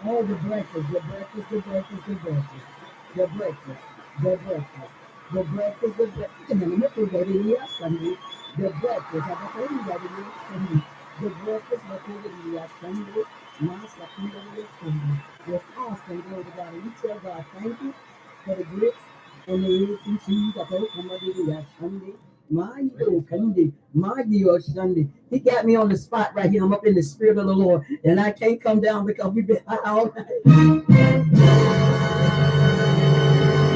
Oh, the breakfast, the breakfast, the breakfast, the breakfast, the breakfast, the breakfast, the breakfast, the breakfast. And then I'm going to go Sunday. The breakfast, I'm going to go Sunday. The breakfast, I'm going to go Sunday. Master, I'm going to Sunday. It's awesome, glory to God. And we tell God, thank you for the grits and the eggs and cheese. I told somebody that Sunday. My yo, Sunday, my yo, Sunday. He got me on the spot right here. I'm up in the spirit of the Lord, and I can't come down because we've been out.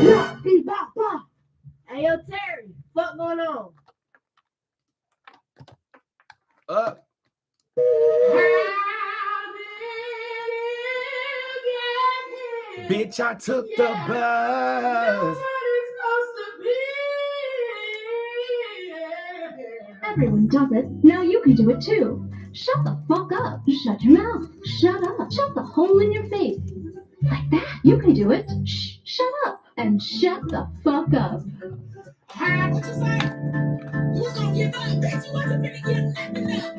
Yeah, be bop bop. Hey, yo, Terry, what going on? Bitch, I took the bus. Everyone does it. Now you can do it too. Shut the fuck up. Shut your mouth. Shut up. Shut the hole in your face. Like that. You can do it. Shh. Shut up. And shut the fuck up. What you say? You was gonna give up, bitch. You wasn't finna give nothing up.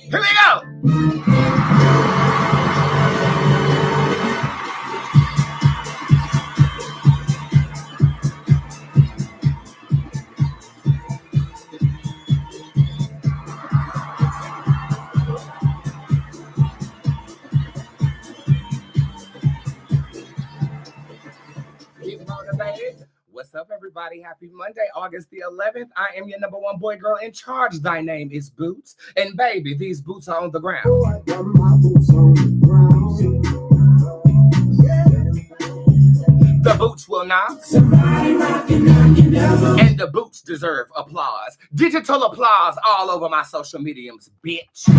Here we go. What's up, everybody? Happy Monday, August the 11th. I am your number one boy girl in charge. Thy name is Boots. And baby, these boots are on the ground. The boots will knock. And the boots deserve applause. Digital applause all over my social mediums, bitch.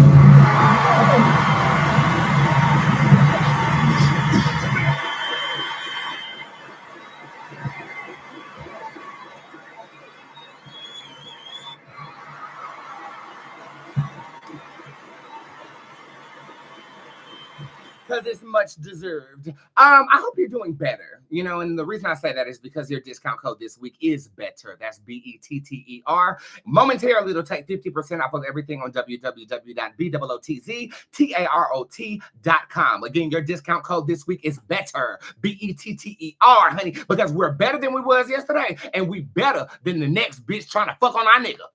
Because it's much deserved. I hope you're doing better. You know, and the reason I say that is because your discount code this week is better. That's BETTER. Momentarily, it'll take 50% off of everything on www.BOOTZAROT.com. Again, your discount code this week is better. BETTER, honey, because we're better than we was yesterday, and we better than the next bitch trying to fuck on our nigga.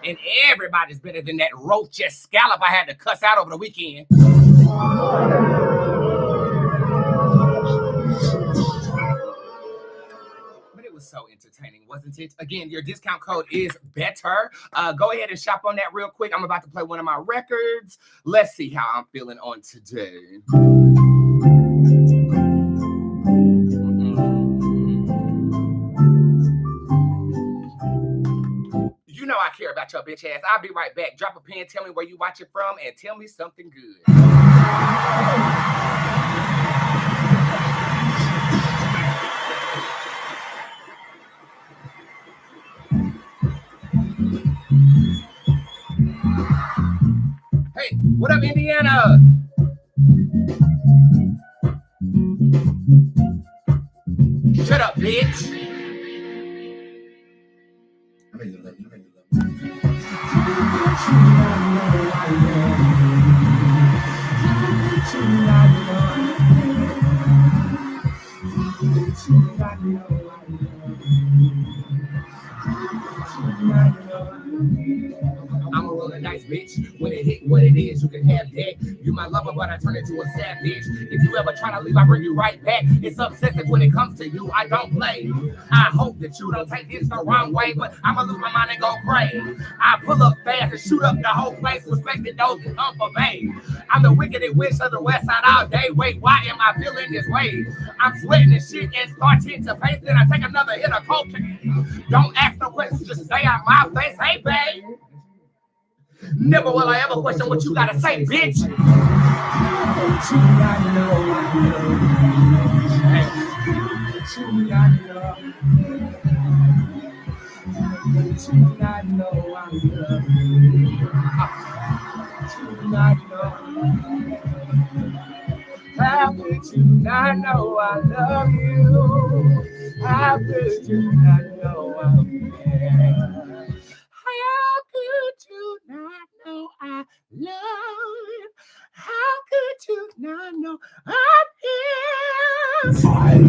And everybody's better than that roach scallop I had to cuss out over the weekend. But it was so entertaining, wasn't it? Again, your discount code is better. Go ahead and shop on that real quick. I'm about to play one of my records. Let's see how I'm feeling on today. You know I care about your bitch ass. I'll be right back. Drop a pin, tell me where you watch it from, and tell me something good. Hey, what up, Indiana? Shut up, bitch. I'm a rolling dice, bitch. When it hit what it is, you can have that. You my lover, but I turn into a savage. If you ever try to leave, I bring you right back. It's obsessive when it comes to you. I don't play. I hope that you don't take this the wrong way, but I'ma lose my mind and go crazy. I pull up fast and shoot up the whole place, respecting those who come for me. I'm the wickedest witch of the west side all day. Wait, why am I feeling this way? I'm sweating and shit and starting to pace. Then I take another hit of cocaine. Don't ask no questions, just stay out my face. Hey, babe. Never will I ever question what you gotta say, bitch. you not know I love you? How could you not know I love you? How could you not know I'm here? How could you not know I love you? How could you not know I'm here? 5,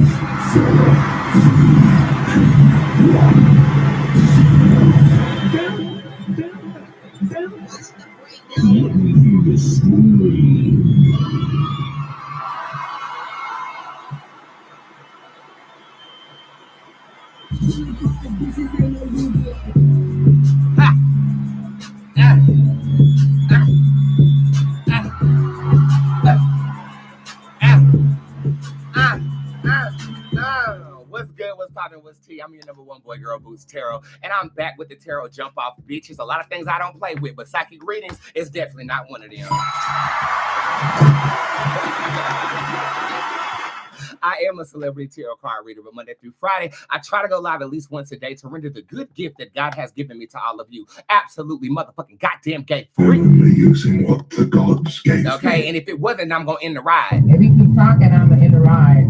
What's good? What's poppin'? What's tea? I'm your number one boy, girl, Boots Tarot, and I'm back with the tarot jump off, bitches. A lot of things I don't play with, but psychic readings is definitely not one of them. I am a celebrity tarot card reader, but Monday through Friday, I try to go live at least once a day to render the good gift that God has given me to all of you. Absolutely motherfucking goddamn gay free. only using what the gods gave Okay, me. and if it wasn't, I'm gonna end the ride. If you keep talking, I'm gonna end the ride.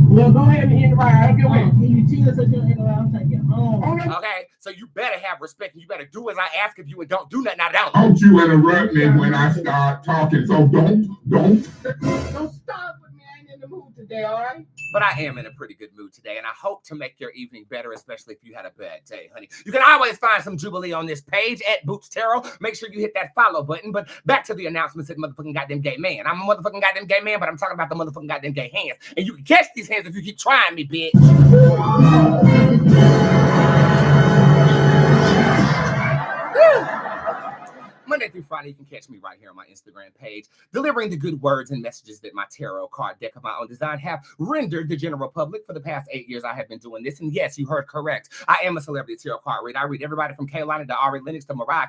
Well, go ahead and end the ride. I don't care what. Can you tell us if you'll end the ride? I'm taking home. Okay, so you better have respect and you better do as I ask of you and don't do nothing I don't. Don't you interrupt me when I start talking, so don't. Don't stop with me. I ain't in the mood today, all right? But I am in a pretty good mood today, and I hope to make your evening better, especially if you had a bad day, honey. You can always find some Jubilee on this page at Boots Tarot. Make sure you hit that follow button. But back to the announcements at motherfucking goddamn gay man. I'm a motherfucking goddamn gay man, but I'm talking about the motherfucking goddamn gay hands. And you can catch these hands if you keep trying me, bitch. Monday through Friday, you can catch me right here on my Instagram page, delivering the good words and messages that my tarot card deck of my own design have rendered the general public for the past 8 years. I have been doing this, and yes, you heard correct. I am a celebrity tarot card reader. I read everybody from Carolina to Ari Lennox to Mariah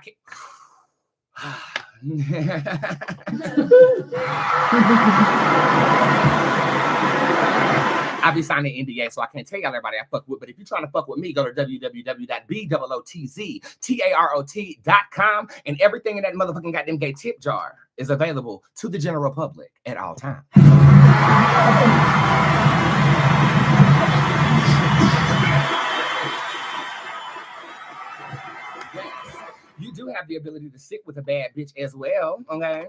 I be signing NDA, so I can't tell y'all everybody I fuck with. But if you're trying to fuck with me, go to www.bootztarot.com, and everything in that motherfucking goddamn gay tip jar is available to the general public at all times. You do have the ability to sit with a bad bitch as well, okay?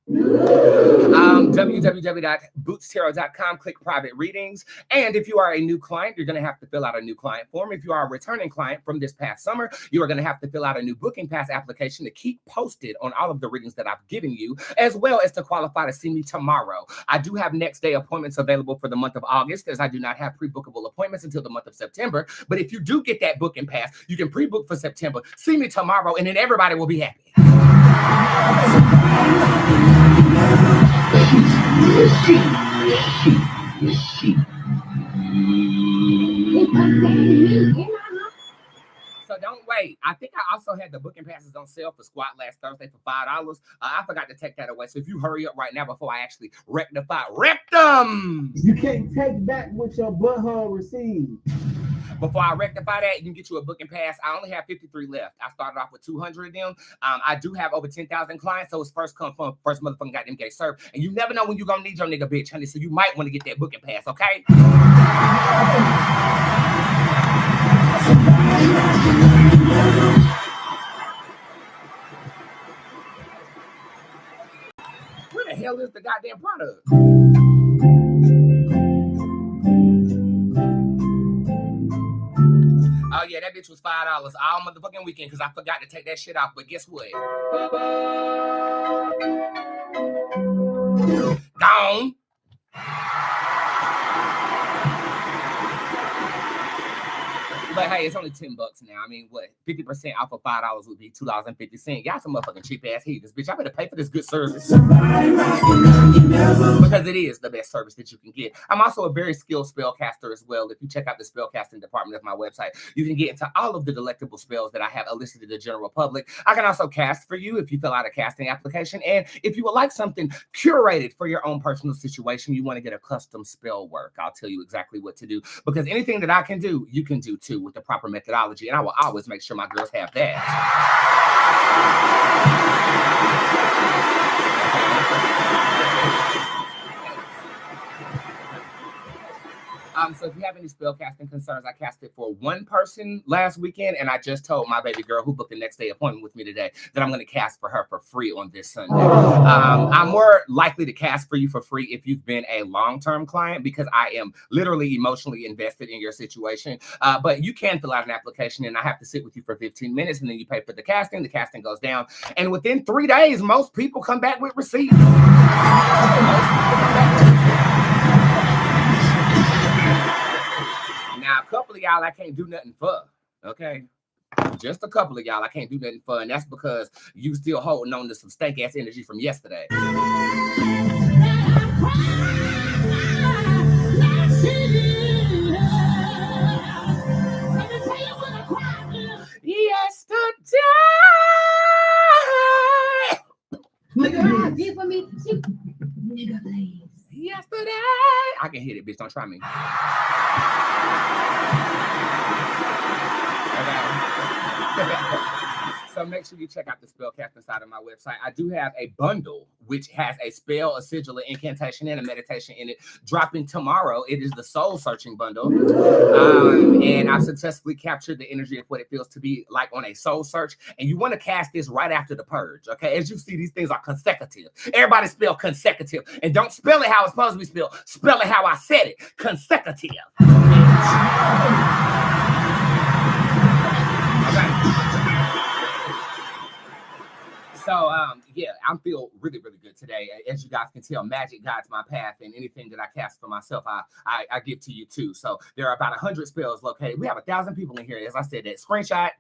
www.bootztarot.com, click private readings. And if you are a new client, you're going to have to fill out a new client form. If you are a returning client from this past summer, you are going to have to fill out a new booking pass application to keep posted on all of the readings that I've given you, as well as to qualify to see me tomorrow. I do have next day appointments available for the month of August, as I do not have pre-bookable appointments until the month of September. But if you do get that booking pass, you can pre-book for September, see me tomorrow, and then everybody will be happy. So don't wait. I think I also had the booking passes on sale for Squat last Thursday for $5. I forgot to take that away. So if you hurry up right now before I actually rectify rectum, You can't take back what your butthole received. before I rectify that, you can get you a booking pass. I only have 53 left. I started off with 200 of them. I do have over 10,000 clients, so it's first come from first motherfucking goddamn get served. And you never know when you're gonna need your nigga bitch, honey. So you might want to get that booking pass, okay? Where the hell is the goddamn product? Oh yeah, that bitch was $5 all motherfucking weekend because I forgot to take that shit off. But guess what? Gone. But hey, it's only $10 now. I mean, what? 50% off of $5 would be $2.50. Y'all some motherfucking cheap ass heathens, bitch. I better pay for this good service because it is the best service that you can get. I'm also a very skilled spellcaster as well. If you check out the spellcasting department of my website, you can get into all of the delectable spells that I have elicited to the general public. I can also cast for you if you fill out a casting application. And if you would like something curated for your own personal situation, you want to get a custom spell work, I'll tell you exactly what to do, because anything that I can do, you can do too with the proper methodology, and I will always make sure my girls have that. So if you have any spell casting concerns, I casted for one person last weekend, and I just told my baby girl who booked the next day appointment with me today that I'm going to cast for her for free on this Sunday. I'm more likely to cast for you for free if you've been a long-term client, because I am literally emotionally invested in your situation. But you can fill out an application, and I have to sit with you for 15 minutes, and then you pay for the casting goes down. And within 3 days, most people come back with receipts. Now, a couple of y'all I can't do nothing for, okay? Just a couple of y'all I can't do nothing for, and that's because you still holding on to some stank-ass energy from yesterday. Yesterday. Nigga, did for me. Nigga, please. Yesterday. I can hit it, bitch. Don't try me. Okay. So make sure you check out the spell casting side of my website. I do have a bundle which has a spell, a sigil, an incantation, and a meditation in it, dropping tomorrow. It is the soul searching bundle. And I've successfully captured the energy of what it feels to be like on a soul search. And you want to cast this right after the purge. Okay. As you see, these things are consecutive. Everybody spell consecutive. And don't spell it how it's supposed to be spelled. Spell it how I said it. Consecutive. So, yeah, I feel really, really good today. As you guys can tell, magic guides my path, and anything that I cast for myself, I give to you too. So there are about 100 spells located. We have 1,000 people in here. As I said, that screenshot.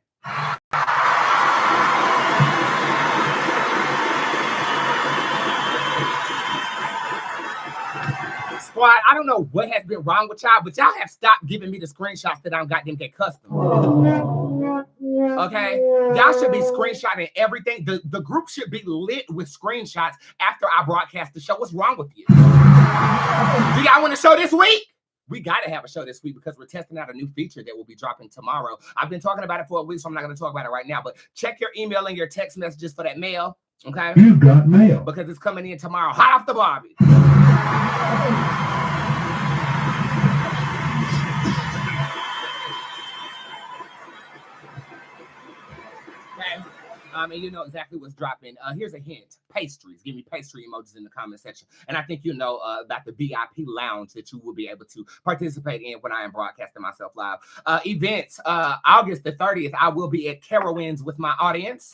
Squad, I don't know what has been wrong with y'all, but y'all have stopped giving me the screenshots that I don't got them get custom. Okay, y'all should be screenshotting everything. The group should be lit with screenshots after I broadcast the show. What's wrong with you? Do y'all want a show this week? We got to have a show this week because we're testing out a new feature that will be dropping tomorrow. I've been talking about it for a week, so I'm not going to talk about it right now. But check your email and your text messages for that mail. Okay, you got mail because it's coming in tomorrow, hot off the Barbie. And you know exactly what's dropping. Here's a hint. Pastries. Give me pastry emojis in the comment section. And I think you know about the VIP lounge that you will be able to participate in when I am broadcasting myself live. Events. August the 30th, I will be at Carowinds with my audience.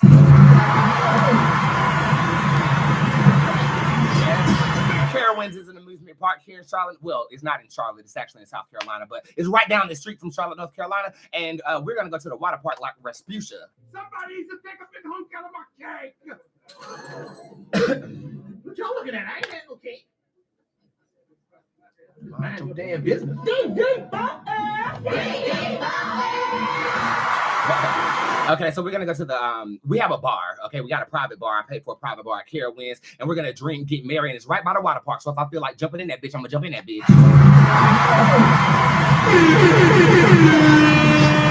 Carowinds is an amusement park here in Charlotte. Well, it's not in Charlotte. It's actually in South Carolina, but it's right down the street from Charlotte, North Carolina. And we're going to go to the water park like Respucia. Somebody needs to take a big hunk out of my cake. What y'all looking at? I ain't had no cake. Mind your damn business. Okay, so we're gonna go to the we have a bar. Okay, we got a private bar. I paid for a private bar at Carowinds, and we're gonna drink, get married, and it's right by the water park. So if I feel like jumping in that bitch, I'm gonna jump in that bitch.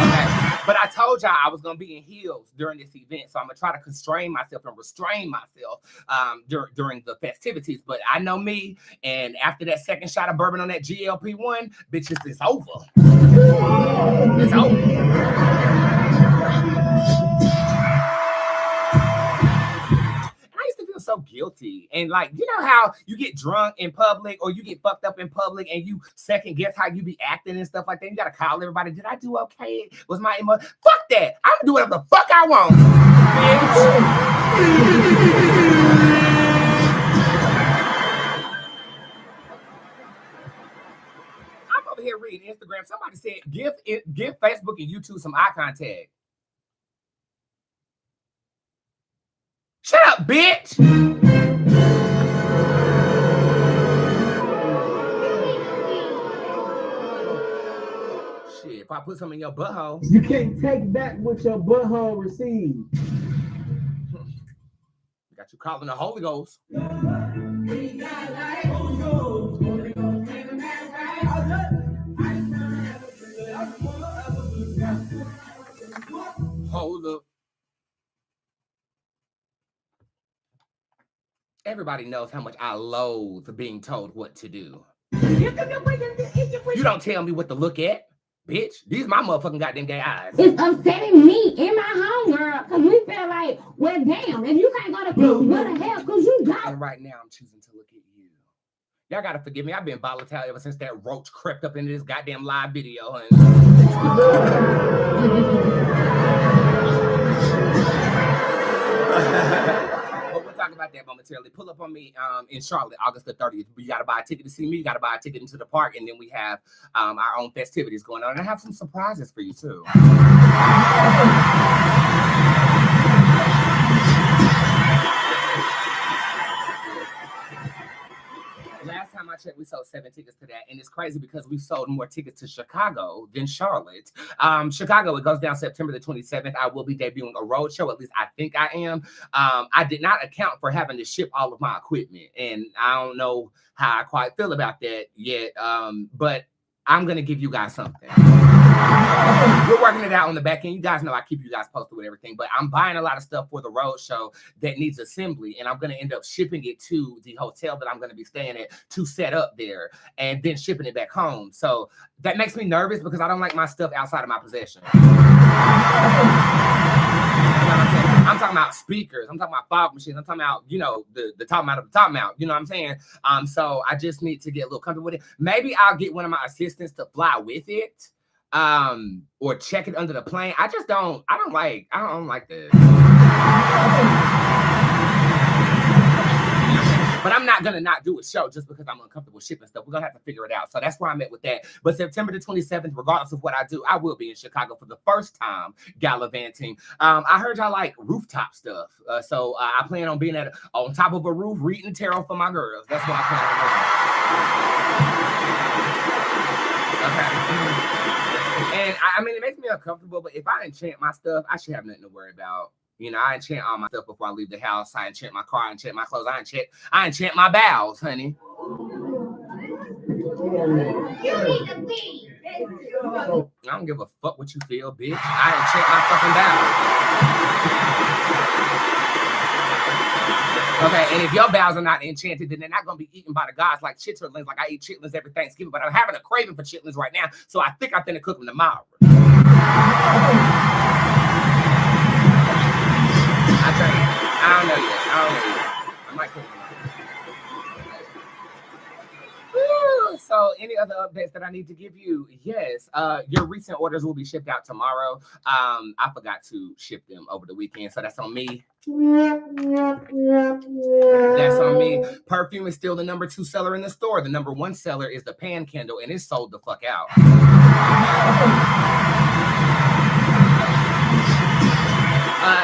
Okay. But I told y'all I was gonna be in heels during this event, so I'm gonna try to constrain myself and restrain myself during the festivities. But I know me, and after that second shot of bourbon on that GLP-1, bitches, it's over. It's over. So guilty, and like, you know how you get drunk in public or you get fucked up in public and you second guess how you be acting and stuff like that. You gotta call everybody. Did I do okay? Was my emotion? Fuck that. I'm gonna do whatever the fuck I want, bitch. I'm over here reading Instagram. Somebody said give Facebook and YouTube some eye contact. Shut up, bitch! Shit, if I put something in your butthole. You can't take back what your butthole received. Got you calling the Holy Ghost. hold up. Everybody knows how much I loathe being told what to do. You don't tell me what to look at, bitch. These my motherfucking goddamn gay eyes. It's upsetting me in my home, girl, because we feel like, well, damn, if you can't go to club, what the hell could you go? And right now, I'm choosing to look at you. Y'all gotta forgive me. I've been volatile ever since that roach crept up into this goddamn live video. And but we'll talk about that momentarily. Pull up on me in Charlotte, August the 30th. You gotta buy a ticket to see me. You gotta buy a ticket into the park, and then we have our own festivities going on. And I have some surprises for you too. Last time I checked, we sold 7 tickets to that, and it's crazy because we sold more tickets to Chicago than Charlotte. Chicago, it goes down September the 27th. I will be debuting a road show, at least I think I am. I did not account for having to ship all of my equipment, and I don't know how I quite feel about that yet, but I'm going to give you guys something. We're working it out on the back end. You guys know I keep you guys posted with everything, but I'm buying a lot of stuff for the road show that needs assembly, and I'm going to end up shipping it to the hotel that I'm going to be staying at to set up there, and then shipping it back home. So that makes me nervous because I don't like my stuff outside of my possession. I'm talking about speakers. I'm talking about fog machines. I'm talking about, you know, the top mount of the top mount. You know what I'm saying? So I just need to get a little comfortable with it. Maybe I'll get one of my assistants to fly with it, or check it under the plane. I don't like this. But I'm not going to not do a show just because I'm uncomfortable shipping stuff. We're going to have to figure it out. So that's where I'm at with that. But September the 27th, regardless of what I do, I will be in Chicago for the first time gallivanting. I heard y'all like rooftop stuff. So I plan on being on top of a roof reading tarot for my girls. That's what I plan on doing. Okay. And I mean, it makes me uncomfortable, but if I enchant my stuff, I should have nothing to worry about. You know, I enchant all my stuff before I leave the house. I enchant my car, I enchant my clothes, I enchant my bowels, honey. I don't give a fuck what you feel, bitch. I enchant my fucking bowels. Okay, and if your bowels are not enchanted, then they're not going to be eaten by the gods like chitlins. Like I eat chitlins every Thanksgiving, but I'm having a craving for chitlins right now, so I think I'm going to cook them tomorrow. I don't know yet. I might cook them. So any other updates that I need to give you? Yes, your recent orders will be shipped out tomorrow. I forgot to ship them over the weekend, so that's on me. That's on me. Perfume is still the number 2 seller in the store. The number 1 seller is the pan candle, and it's sold the fuck out.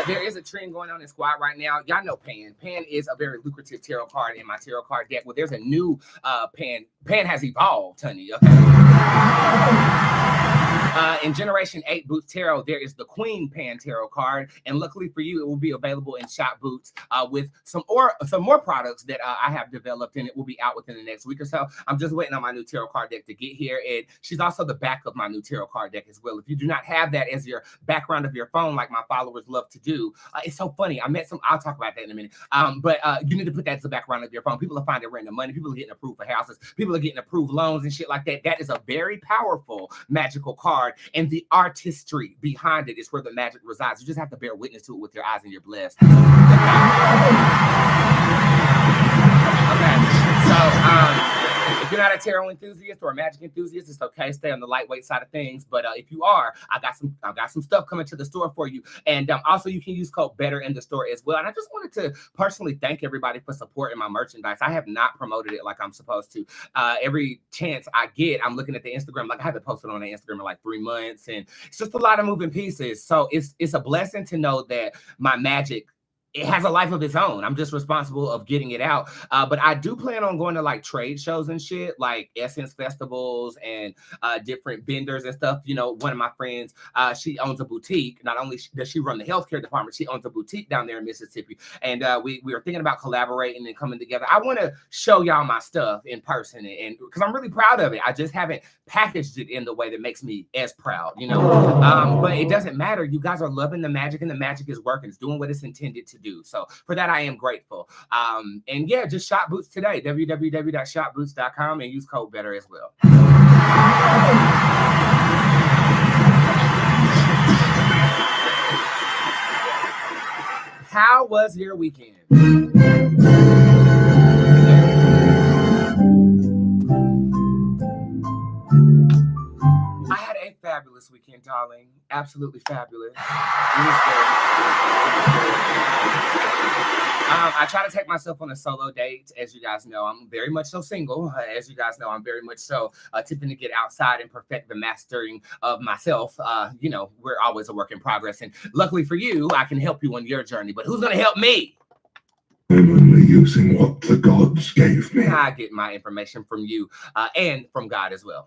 There is a trend going on in Squad right now. Y'all know Pan. Pan is a very lucrative tarot card in my tarot card deck. Well, there's a new Pan. Pan has evolved, honey. Okay. In Generation 8 Boots Tarot, there is the Queen Pan Tarot card, and luckily for you, it will be available in Shop Boots with some more products that I have developed, and it will be out within the next week or so. I'm just waiting on my new tarot card deck to get here, and she's also the back of my new tarot card deck as well. If you do not have that as your background of your phone, like my followers love to do, it's so funny. I'll talk about that in a minute. But you need to put that as the background of your phone. People are finding random money. People are getting approved for houses. People are getting approved loans and shit like that. That is a very powerful magical card. And the artistry behind it is where the magic resides. You just have to bear witness to it with your eyes, and you're blessed. Okay. So, if you're not a tarot enthusiast or a magic enthusiast, it's okay. Stay on the lightweight side of things. But if you are, I got some stuff coming to the store for you. And also, you can use code BETTER in the store as well. And I just wanted to personally thank everybody for supporting my merchandise. I have not promoted it like I'm supposed to. Every chance I get, I'm looking at the Instagram. Like I haven't posted on the Instagram in like 3 months, and it's just a lot of moving pieces. So it's a blessing to know that my magic it has a life of its own. I'm just responsible of getting it out. But I do plan on going to like trade shows and shit, like essence festivals and different vendors and stuff. You know, one of my friends, she owns a boutique. Not only does she run the healthcare department, she owns a boutique down there in Mississippi. And we were thinking about collaborating and coming together. I want to show y'all my stuff in person, and because I'm really proud of it. I just haven't packaged it in the way that makes me as proud, you know. But it doesn't matter. You guys are loving the magic, and the magic is working. It's doing what it's intended to do. So for that, I am grateful. And yeah, just shop Boots today, www.shopboots.com, and use code BETTER as well. How was your weekend? I had a fabulous weekend, darling. Absolutely fabulous. It was good. I try to take myself on a solo date. As you guys know, I'm very much so single. As you guys know, I'm very much so attempting to get outside and perfect the mastering of myself. You know, we're always a work in progress. And luckily for you, I can help you on your journey. But who's going to help me? I'm only using what the gods gave me. I get my information from you and from God as well.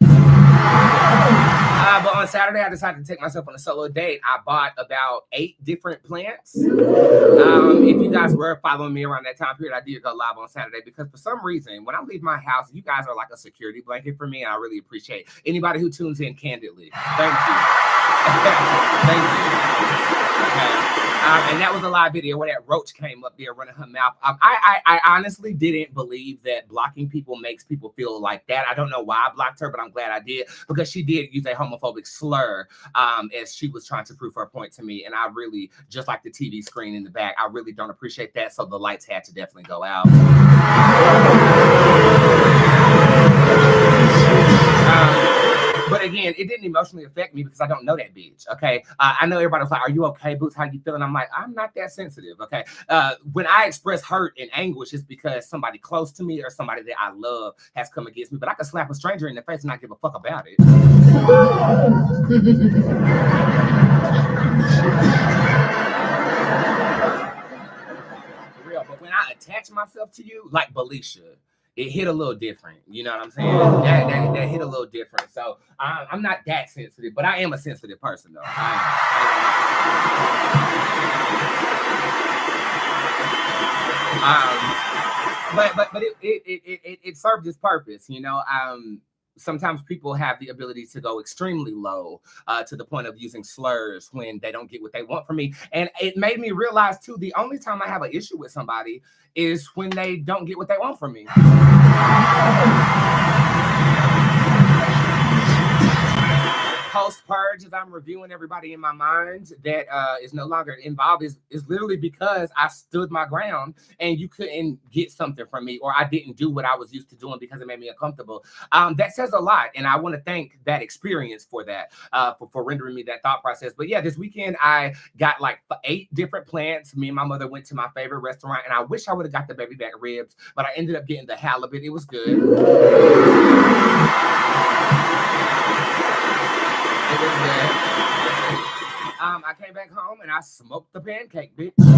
But on Saturday, I decided to take myself on a solo date. I bought about 8 different plants. If you guys were following me around that time period, I did go live on Saturday because for some reason, when I leave my house, you guys are like a security blanket for me, and I really appreciate anybody who tunes in candidly. Thank you. Thank you. Okay. And that was a live video where that roach came up there running her mouth. I honestly didn't believe that blocking people makes people feel like that. I don't know why I blocked her, but I'm glad I did because she did use a homophobic slur as she was trying to prove her point to me. And I really, just like the TV screen in the back, I really don't appreciate that. So the lights had to definitely go out. But again, it didn't emotionally affect me because I don't know that bitch, okay? I know everybody was like, are you okay, Boots? How you feeling? I'm like, I'm not that sensitive, okay? When I express hurt and anguish, it's because somebody close to me or somebody that I love has come against me. But I can slap a stranger in the face and not give a fuck about it. For real, but when I attach myself to you, like Belisha, it hit a little different. You know what I'm saying? That hit a little different. So I'm not that sensitive, but I am a sensitive person, though. But it served its purpose, you know. Sometimes people have the ability to go extremely low to the point of using slurs when they don't get what they want from me. And it made me realize, too, the only time I have an issue with somebody is when they don't get what they want from me. Post-purge, as I'm reviewing everybody in my mind that is no longer involved, is literally because I stood my ground and you couldn't get something from me, or I didn't do what I was used to doing because it made me uncomfortable. That says a lot, and I want to thank that experience for that, for rendering me that thought process. But yeah, this weekend I got like 8 different plants. Me and my mother went to my favorite restaurant, and I wish I would have got the baby back ribs, but I ended up getting the halibut. It was good. It was good. I came back home and I smoked the pancake, bitch. I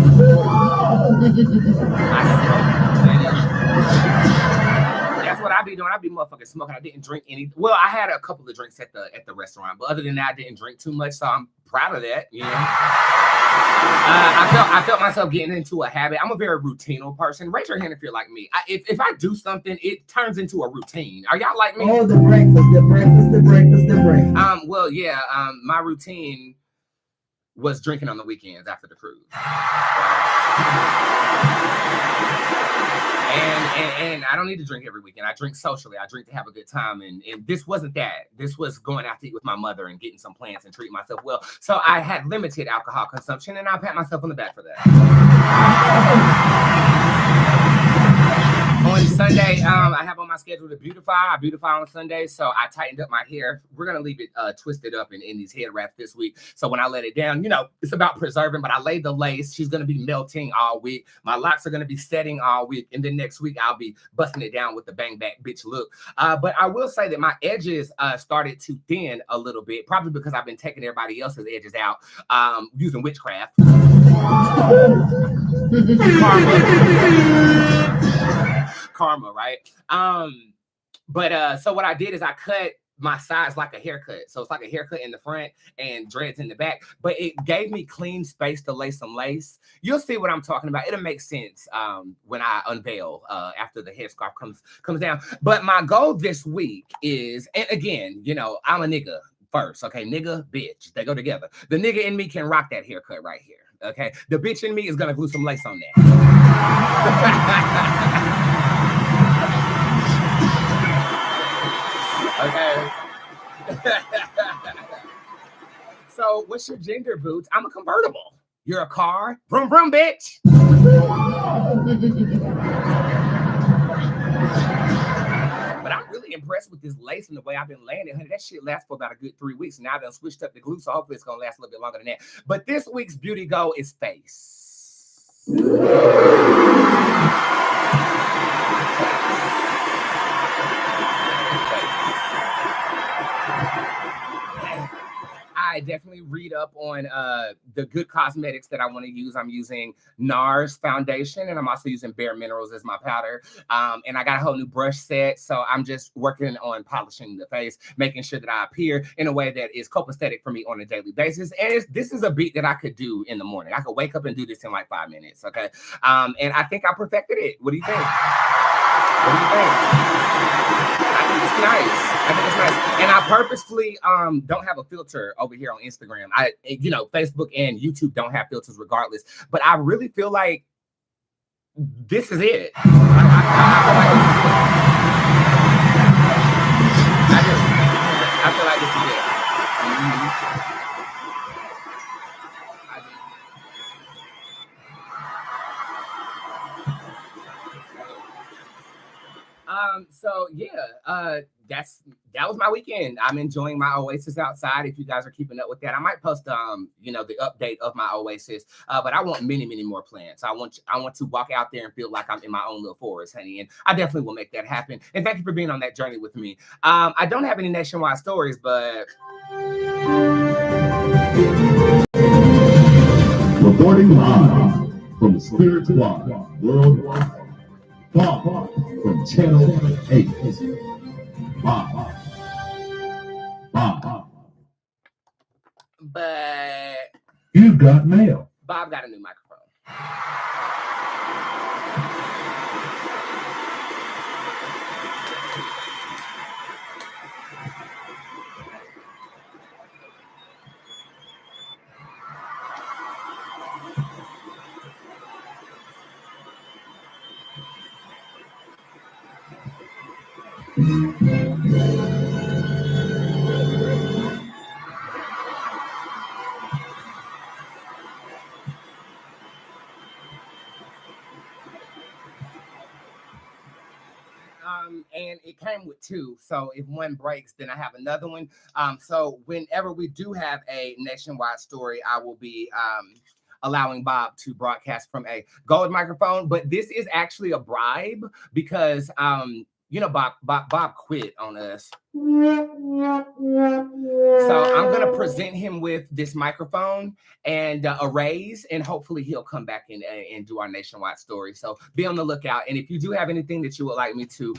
smoked. That's what I be doing. I be motherfucking smoking. I didn't drink any. Well, I had a couple of drinks at the restaurant, but other than that, I didn't drink too much. So I'm proud of that. You know. I felt myself getting into a habit. I'm a very routinal person. Raise your hand if you're like me. If I do something, it turns into a routine. Are y'all like me? Oh, the breakfast. Well, yeah. My routine was drinking on the weekends after the cruise. And I don't need to drink every weekend. I drink socially. I drink to have a good time. And this wasn't that. This was going out to eat with my mother and getting some plants and treating myself well. So I had limited alcohol consumption, and I'll pat myself on the back for that. On Sunday, I have on my my schedule to beautify. I beautify on Sunday, so I tightened up my hair. We're gonna leave it twisted up in these head wraps this week. So when I let it down, you know, it's about preserving. But I laid the lace. She's gonna be melting all week. My locks are gonna be setting all week, and then next week I'll be busting it down with the bang back bitch look. But I will say that my edges started to thin a little bit, probably because I've been taking everybody else's edges out using witchcraft. Karma, right? But so what I did is I cut my sides like a haircut. So it's like a haircut in the front and dreads in the back, but it gave me clean space to lay some lace. You'll see what I'm talking about. It'll make sense when I unveil after the headscarf comes down. But my goal this week is, and again, you know, I'm a nigga first, okay? Nigga, bitch, they go together. The nigga in me can rock that haircut right here, okay? The bitch in me is gonna glue some lace on that. Okay. So what's your gender, Boots? I'm a convertible. You're a car. Vroom, vroom, bitch. But I'm really impressed with this lace and the way I've been laying it, honey. That shit lasts for about a good 3 weeks. Now I done switched up the glue, so hopefully it's going to last a little bit longer than that. But this week's beauty goal is face. I definitely read up on the good cosmetics that I want to use. I'm using NARS foundation, and I'm also using Bare Minerals as my powder. And I got a whole new brush set, so I'm just working on polishing the face, making sure that I appear in a way that is copacetic for me on a daily basis. And this is a beat that I could do in the morning. I could wake up and do this in like 5 minutes, okay? And I think I perfected it. What do you think? What do you think? I think it's nice. And I purposefully don't have a filter over here on Instagram. You know, Facebook and YouTube don't have filters regardless. But I really feel like this is it. I feel like this is it. I feel like this is it. So yeah, that was my weekend. I'm enjoying my oasis outside. If you guys are keeping up with that, I might post you know, the update of my oasis. But I want many more plants. I want to walk out there and feel like I'm in my own little forest, honey. And I definitely will make that happen. And thank you for being on that journey with me. I don't have any nationwide stories, but Reporting live from Spirit Squad Worldwide. Bob from Channel 8. Bob. But You got mail. Bob got a new microphone. And it came with two. So if one breaks, then I have another one. So whenever we do have a nationwide story, I will be allowing Bob to broadcast from a gold microphone. But this is actually a bribe because you know, Bob quit on us. So I'm going to present him with this microphone and a raise, and hopefully he'll come back and do our nationwide story. So be on the lookout. And if you do have anything that you would like me to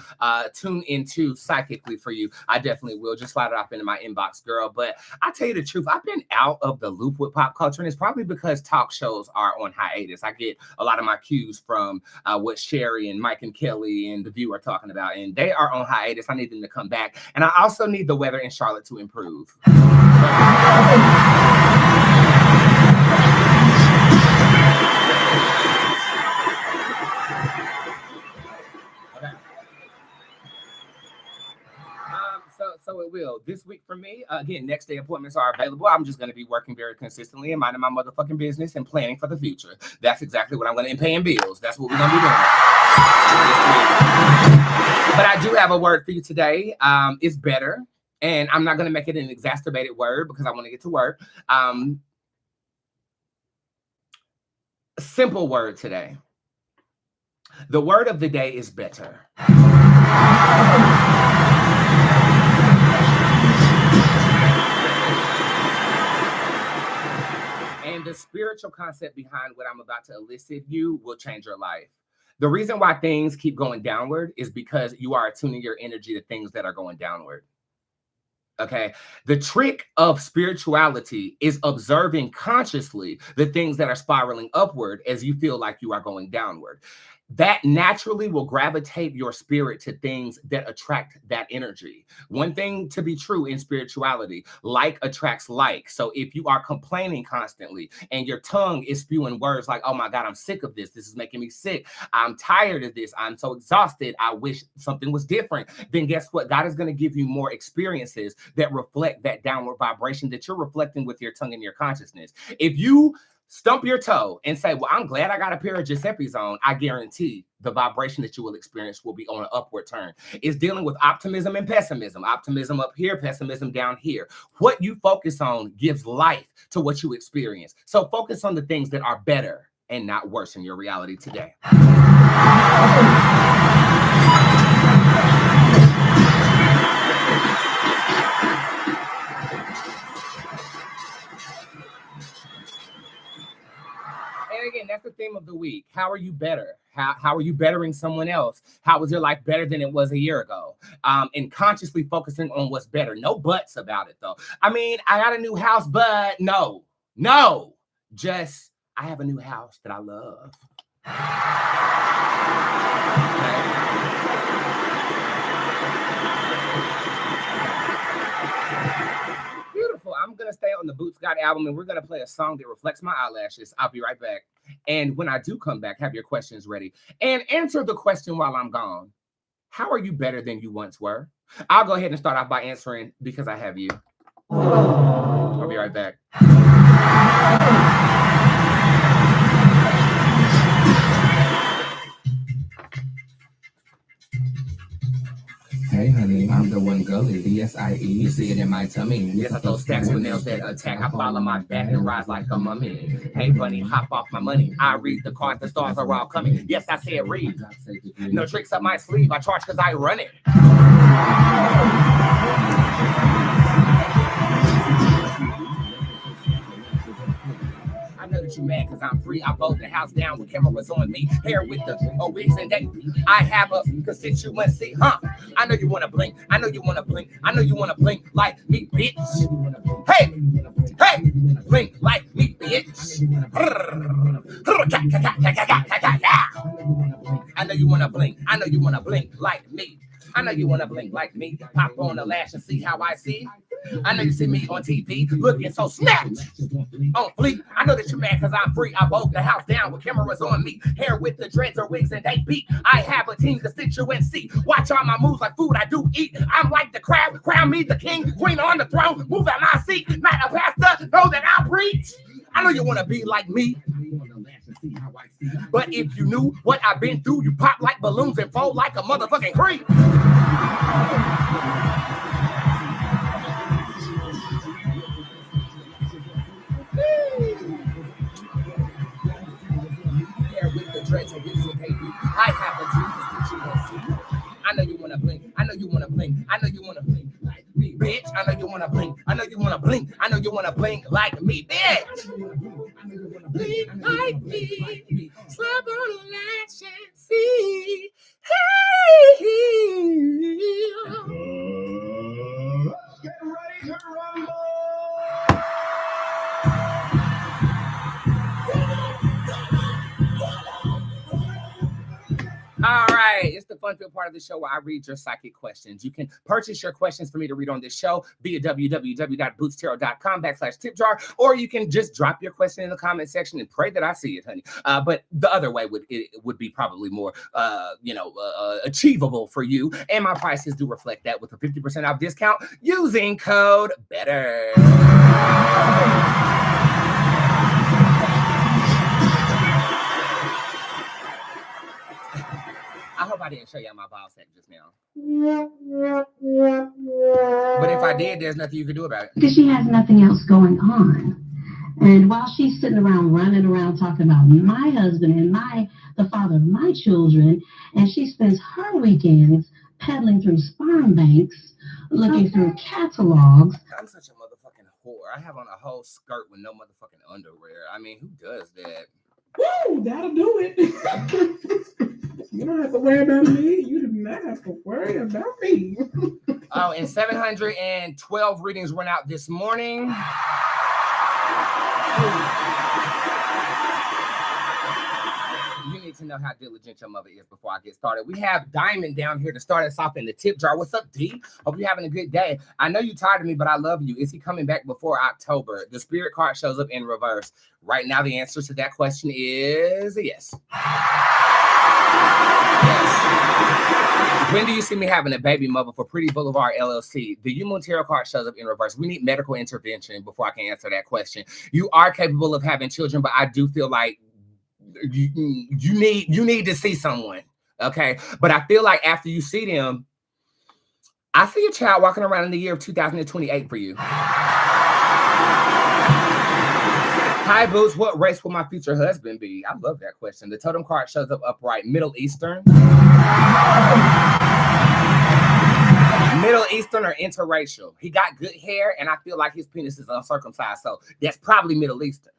tune into psychically for you, I definitely will. Just slide it off into my inbox, girl. But I tell you the truth, I've been out of the loop with pop culture, and it's probably because talk shows are on hiatus. I get a lot of my cues from what Sherry and Mike and Kelly and The View are talking about, and they are on hiatus. I need them to come back. And I also need the weather in Charlotte to improve. Okay. So it will. This week for me, again, next day appointments are available. I'm just going to be working very consistently and minding my motherfucking business and planning for the future. That's exactly what I'm going to, and paying bills. That's what we're going to be doing. But I do have a word for you today. It's better. And I'm not going to make it an exacerbated word because I want to get to work. A simple word today. The word of the day is better. And the spiritual concept behind what I'm about to elicit you will change your life. The reason why things keep going downward is because you are attuning your energy to things that are going downward. Okay. The trick of spirituality is observing consciously the things that are spiraling upward as you feel like you are going downward. That naturally will gravitate your spirit to things that attract that energy. One thing to be true in spirituality, like attracts like. So if you are complaining constantly and your tongue is spewing words like, oh my God, I'm sick of this. This is making me sick. I'm tired of this. I'm so exhausted. I wish something was different. Then guess what? God is going to give you more experiences that reflect that downward vibration that you're reflecting with your tongue and your consciousness. If you stump your toe and say, well, I'm glad I got a pair of Giuseppe's on, I guarantee the vibration that you will experience will be on an upward turn. It's dealing with optimism and pessimism. Optimism up here, pessimism down here. What you focus on gives life to what you experience. So focus on the things that are better and not worse in your reality today. Again, that's the theme of the week. How are you better? How are you bettering someone else? How was your life better than it was a year ago? And consciously focusing on what's better. No buts about it, though. I mean, I got a new house, but no. Just, I have a new house that I love. Beautiful. I'm going to stay on the Boots God album, and we're going to play a song that reflects my eyelashes. I'll be right back. And when I do come back, have your questions ready. And answer the question while I'm gone. How are you better than you once were? I'll go ahead and start off by answering because I have you. I'll be right back. Hey honey, I'm the one gully, D-S-I-E, you see it in my tummy. Yes, I throw stacks with nails that attack, I fall on my back and rise like a mummy. Hey bunny, hop off my money, I read the cards, the stars are all coming. Yes, I said read, no tricks up my sleeve, I charge cause I run it. I know that you mad cause I'm free. I bolt the house down with cameras on me. Hair with the wigs and they. I have a constituency, huh? I know you wanna blink. I know you wanna blink. I know you wanna blink like me, bitch. Hey, blink like me, bitch. I know you wanna blink. I know you wanna blink like me. I know you wanna blink like me. Pop on the lash and see how I see. I know you see me on TV looking so snatched on fleek. I know that you're mad because I'm free. I bolt the house down with cameras on me. Hair with the dreads or wigs and they beat. I have a team constituency. Watch all my moves like food I do eat. I'm like the crab. Crown me the king. Queen on the throne. Move out my seat. Not a pastor. Know that I preach. I know you want to be like me. But if you knew what I've been through, you pop like balloons and fold like a motherfucking creep. I have a dream. I know you wanna blink. I know you wanna blink. I know you wanna blink like me, bitch. I know you wanna blink. I know you wanna blink. I know you wanna blink like me, bitch. Blink like me. Slap on the latch and see. Hey. Let's get ready to rumble. All right, it's the fun-filled part of the show where I read your psychic questions. You can purchase your questions for me to read on this show via www.bootztarot.com/tipjar, or you can just drop your question in the comment section and pray that I see it, honey. But the other way would be probably more, achievable for you. And my prices do reflect that with a 50% off discount using code BETTER. I hope I didn't show y'all my ball sack just now. But if I did, there's nothing you can do about it. Because she has nothing else going on. And while she's sitting around running around talking about my husband and the father of my children, and she spends her weekends peddling through sperm banks, looking through catalogs. I'm such a motherfucking whore. I have on a whole skirt with no motherfucking underwear. I mean, who does that? Woo, that'll do it. You don't have to worry about me. You do not have to worry about me. Oh, and 712 readings went out this morning. You need to know how diligent your mother is before I get started. We have Diamond down here to start us off in the tip jar. What's up, D? Hope you're having a good day. I know you're tired of me, but I love you. Is he coming back before October? The spirit card shows up in reverse. Right now, the answer to that question is yes. Yes. When do you see me having a baby, mother, for Pretty Boulevard LLC? The Moon Tarot card shows up in reverse. We need medical intervention before I can answer that question. You are capable of having children, but I do feel like you need to see someone, okay? But I feel like after you see them, I see a child walking around in the year of 2028 for you. Hi, Boots. What race will my future husband be? I love that question. The totem card shows up upright. Middle Eastern. Middle Eastern or interracial. He got good hair, and I feel like his penis is uncircumcised, so that's probably Middle Eastern.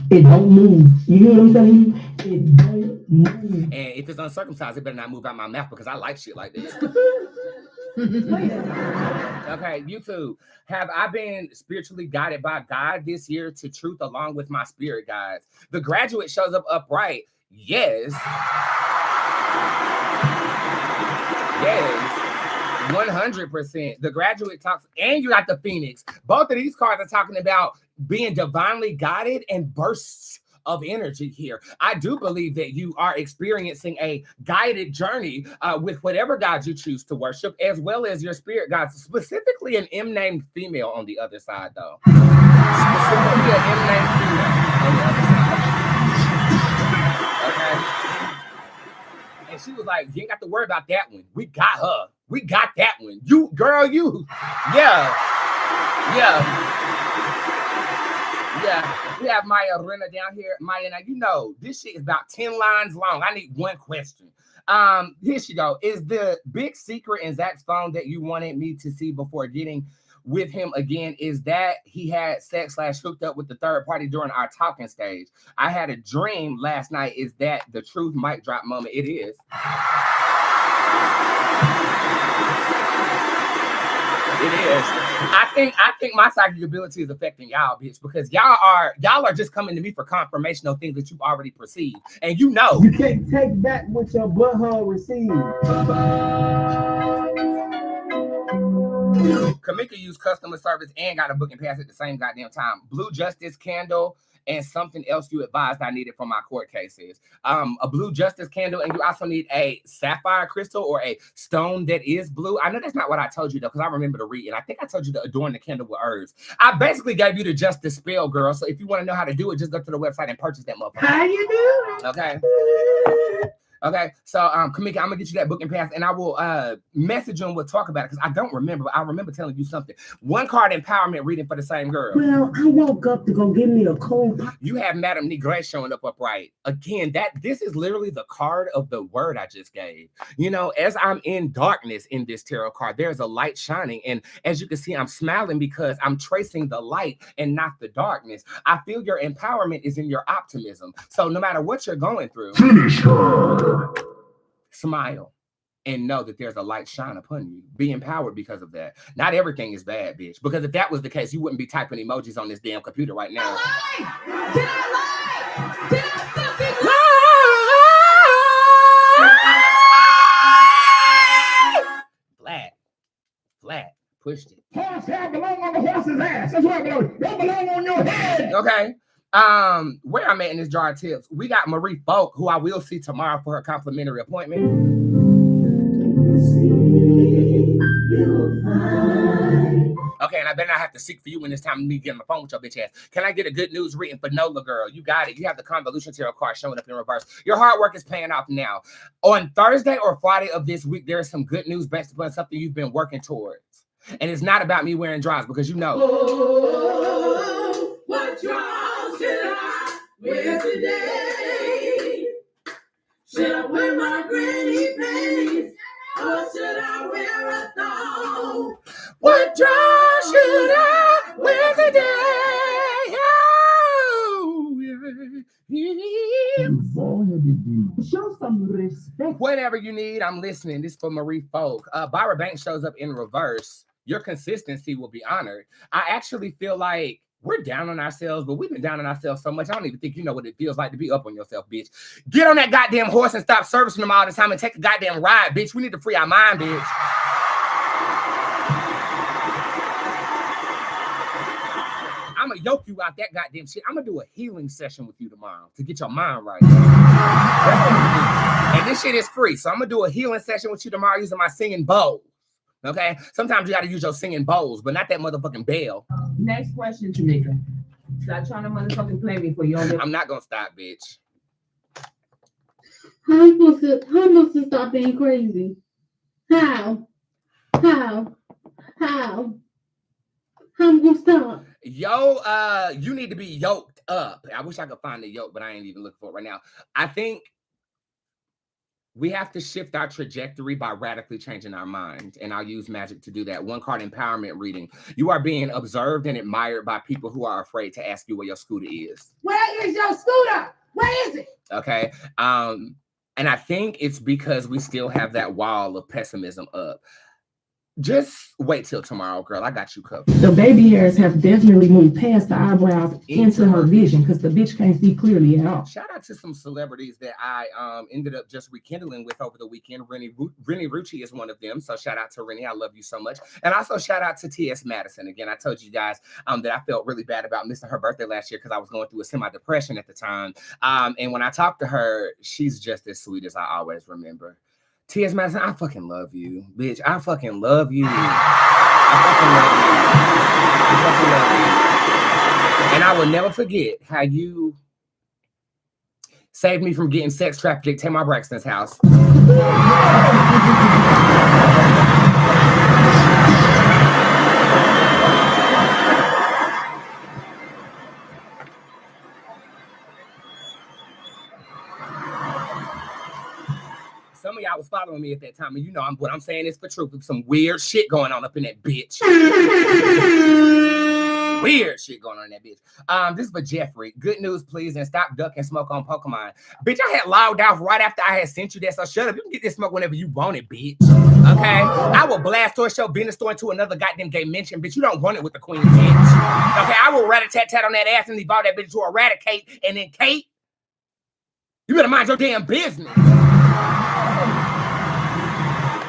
It don't move. You hear what I'm saying? It don't move. And if it's uncircumcised, it better not move out my mouth because I like shit like this. Okay, YouTube. Have I been spiritually guided by God this year to truth along with my spirit guides? The Graduate shows up upright. Yes. Yes. 100%. The Graduate talks, and you got the Phoenix. Both of these cards are talking about being divinely guided and bursts of energy here. I do believe that you are experiencing a guided journey with whatever God you choose to worship, as well as your spirit guides, specifically an M-named female on the other side, though. Specifically an M-named female on the other side. Okay? And she was like, you ain't got to worry about that one. We got her. We got that one. You, girl, you. Yeah. Yeah. Yeah, we have Maya Rena down here. Maya, now you know this shit is about 10 lines long. I need one question. Here she go. Is the big secret in Zach's phone that you wanted me to see before getting with him again is that he had sex / hooked up with the third party during our talking stage? I had a dream last night. Is that the truth? Mic drop moment. It is. It is. I think my psychic ability is affecting y'all, bitch, because y'all are just coming to me for confirmation of things that you've already perceived. And you know. You can't take back what your butthole received. Kamika used customer service and got a booking pass at the same goddamn time. Blue Justice candle and something else you advised I needed for my court cases. A blue justice candle, and you also need a sapphire crystal or a stone that is blue. I know that's not what I told you, though, because I remember to read it. I think I told you to adorn the candle with herbs. I basically gave you the justice spell, girl. So if you want to know how to do it, just go to the website and purchase that motherfucker. How you doing? Okay. Okay, so Kamika, I'm gonna get you that booking pass, and I will message you and we'll talk about it because I don't remember, but I remember telling you something. One card empowerment reading for the same girl. Well, I woke up to go give me a cold pop. You have Madame Negre showing up upright again. This is literally the card of the word I just gave. You know, as I'm in darkness in this tarot card, there's a light shining, and as you can see, I'm smiling because I'm tracing the light and not the darkness. I feel your empowerment is in your optimism. So no matter what you're going through, Finish her. Smile and know that there's a light shine upon you. Be empowered because of that. Not everything is bad, bitch. Because if that was the case, you wouldn't be typing emojis on this damn computer right now. Did I lie? Did I fucking lie? Flat. Pushed it. Horse hair belong on the horse's ass. That's where it belongs. Don't belong on your head. Okay. Where I'm at in this jar of tips, we got Marie Folk, who I will see tomorrow for her complimentary appointment. Okay, and I better not have to seek for you when it's time for me to get on the phone with your bitch ass. Can I get a good news reading for Nola, girl? You got it. You have the convolution tarot card showing up in reverse. Your hard work is paying off now. On Thursday or Friday of this week, there is some good news based upon something you've been working towards. And it's not about me wearing drawers because you know. Oh, what drawers should I wear today? Should I wear my granny panties or should I wear a thong? What drawers should I wear today? Oh, yeah. Show some respect. Whatever you need, I'm listening. This is for Marie Folk. Byra Banks shows up in reverse. Your consistency will be honored. I actually feel like we're down on ourselves, but we've been down on ourselves so much, I don't even think you know what it feels like to be up on yourself, bitch. Get on that goddamn horse and stop servicing them all the time and take a goddamn ride, bitch. We need to free our mind, bitch. I'm gonna yoke you out that goddamn shit. I'm gonna do a healing session with you tomorrow to get your mind right. That's what I'm gonna do. And this shit is free, so I'm gonna do a healing session with you tomorrow using my singing bowl. Okay? Sometimes you gotta use your singing bowls, but not that motherfucking bell. Next question, Tamika. Stop trying to motherfucking play me for you. I'm not gonna stop, bitch. How am I supposed to stop being crazy? How? How am I gonna stop? Yo, you need to be yoked up. I wish I could find the yoke, but I ain't even looking for it right now. I think we have to shift our trajectory by radically changing our mind, and I'll use magic to do that. One card empowerment reading. You are being observed and admired by people who are afraid to ask you where your scooter is. Where is your scooter? Where is it? Okay. And I think it's because we still have that wall of pessimism up. Just wait till tomorrow, girl. I got you covered. The baby hairs have definitely moved past the eyebrows into her vision because the bitch can't see clearly at all. Shout out to some celebrities that I ended up just rekindling with over the weekend. Rennie Rucci is one of them. So shout out to Rennie. I love you so much. And also shout out to T.S. Madison. Again, I told you guys that I felt really bad about missing her birthday last year because I was going through a semi-depression at the time. And when I talked to her, she's just as sweet as I always remember. T.S. Madison, I fucking love you, bitch. I fucking love you. I fucking love you. And I will never forget how you saved me from getting sex trafficked at Tamar Braxton's house. Some of y'all was following me at that time, and you know what I'm saying is for truth. There's some weird shit going on up in that bitch. Weird shit going on in that bitch. This is for Jeffrey. Good news, please, and stop ducking smoke on Pokemon. Bitch, I had logged off right after I had sent you that, so shut up. You can get this smoke whenever you want it, bitch. Okay? I will blast towards your business store into another goddamn gay mention, bitch. You don't want it with the queen, bitch. Okay? I will rat-a-tat-tat on that ass and leave all that bitch to eradicate, and then Kate, you better mind your damn business.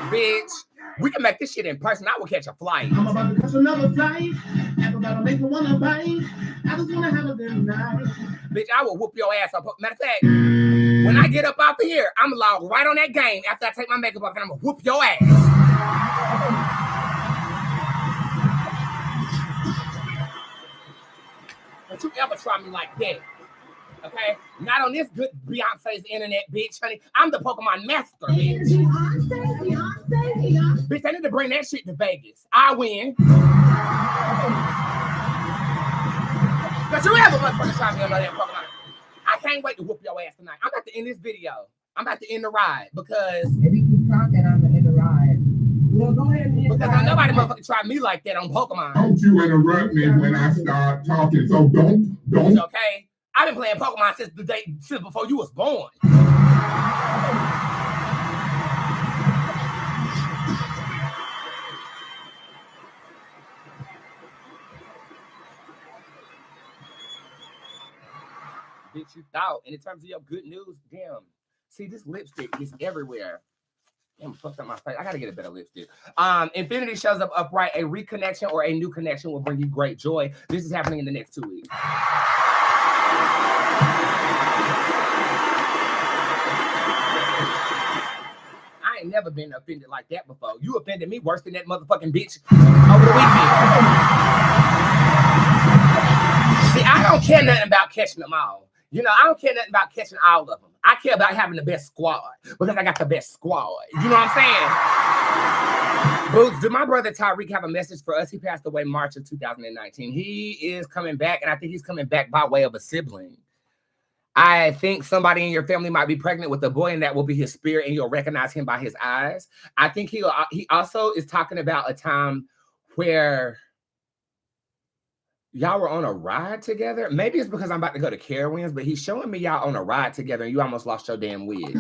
Bitch, we can make this shit in person. I will catch a flight. I'm about to catch another flight. I'm about to make me wanna bite. I just wanna have a good night. Bitch, I will whoop your ass up. Matter of fact, when I get up out of here, I'm gonna log right on that game after I take my makeup off and I'm gonna whoop your ass. Don't you ever try me like that. Okay? Not on this good Beyonce's internet, bitch, honey. I'm the Pokemon master, bitch. Beyonce. Bitch, I need to bring that shit to Vegas. I win. But you ever motherfucker try me on that Pokemon? I can't wait to whoop your ass tonight. I'm about to end this video. I'm about to end the ride because... If you keep talking, I'm going to end the ride. Well, go ahead and end because I nobody motherfucking try me like that on Pokemon. Don't you interrupt me when I start talking, so don't. It's okay. I've been playing Pokemon since before you was born. Bitch, you thought. And in terms of your good news, damn. See, this lipstick is everywhere. Damn, fucked up my face. I gotta get a better lipstick. Infinity shows up upright. A reconnection or a new connection will bring you great joy. This is happening in the next 2 weeks. I ain't never never been offended like that before. You offended me worse than that motherfucking bitch over the weekend. See, I don't care nothing about catching them all. You know, I don't care nothing about catching all of them. I care about having the best squad because I got the best squad. You know what I'm saying? Boots, did my brother Tyreek have a message for us? He passed away March of 2019. He is coming back, and I think he's coming back by way of a sibling. I think somebody in your family might be pregnant with a boy, and that will be his spirit, and you'll recognize him by his eyes. I think he also is talking about a time where y'all were on a ride together. Maybe it's because I'm about to go to Carowinds, but he's showing me y'all on a ride together, and you almost lost your damn wig.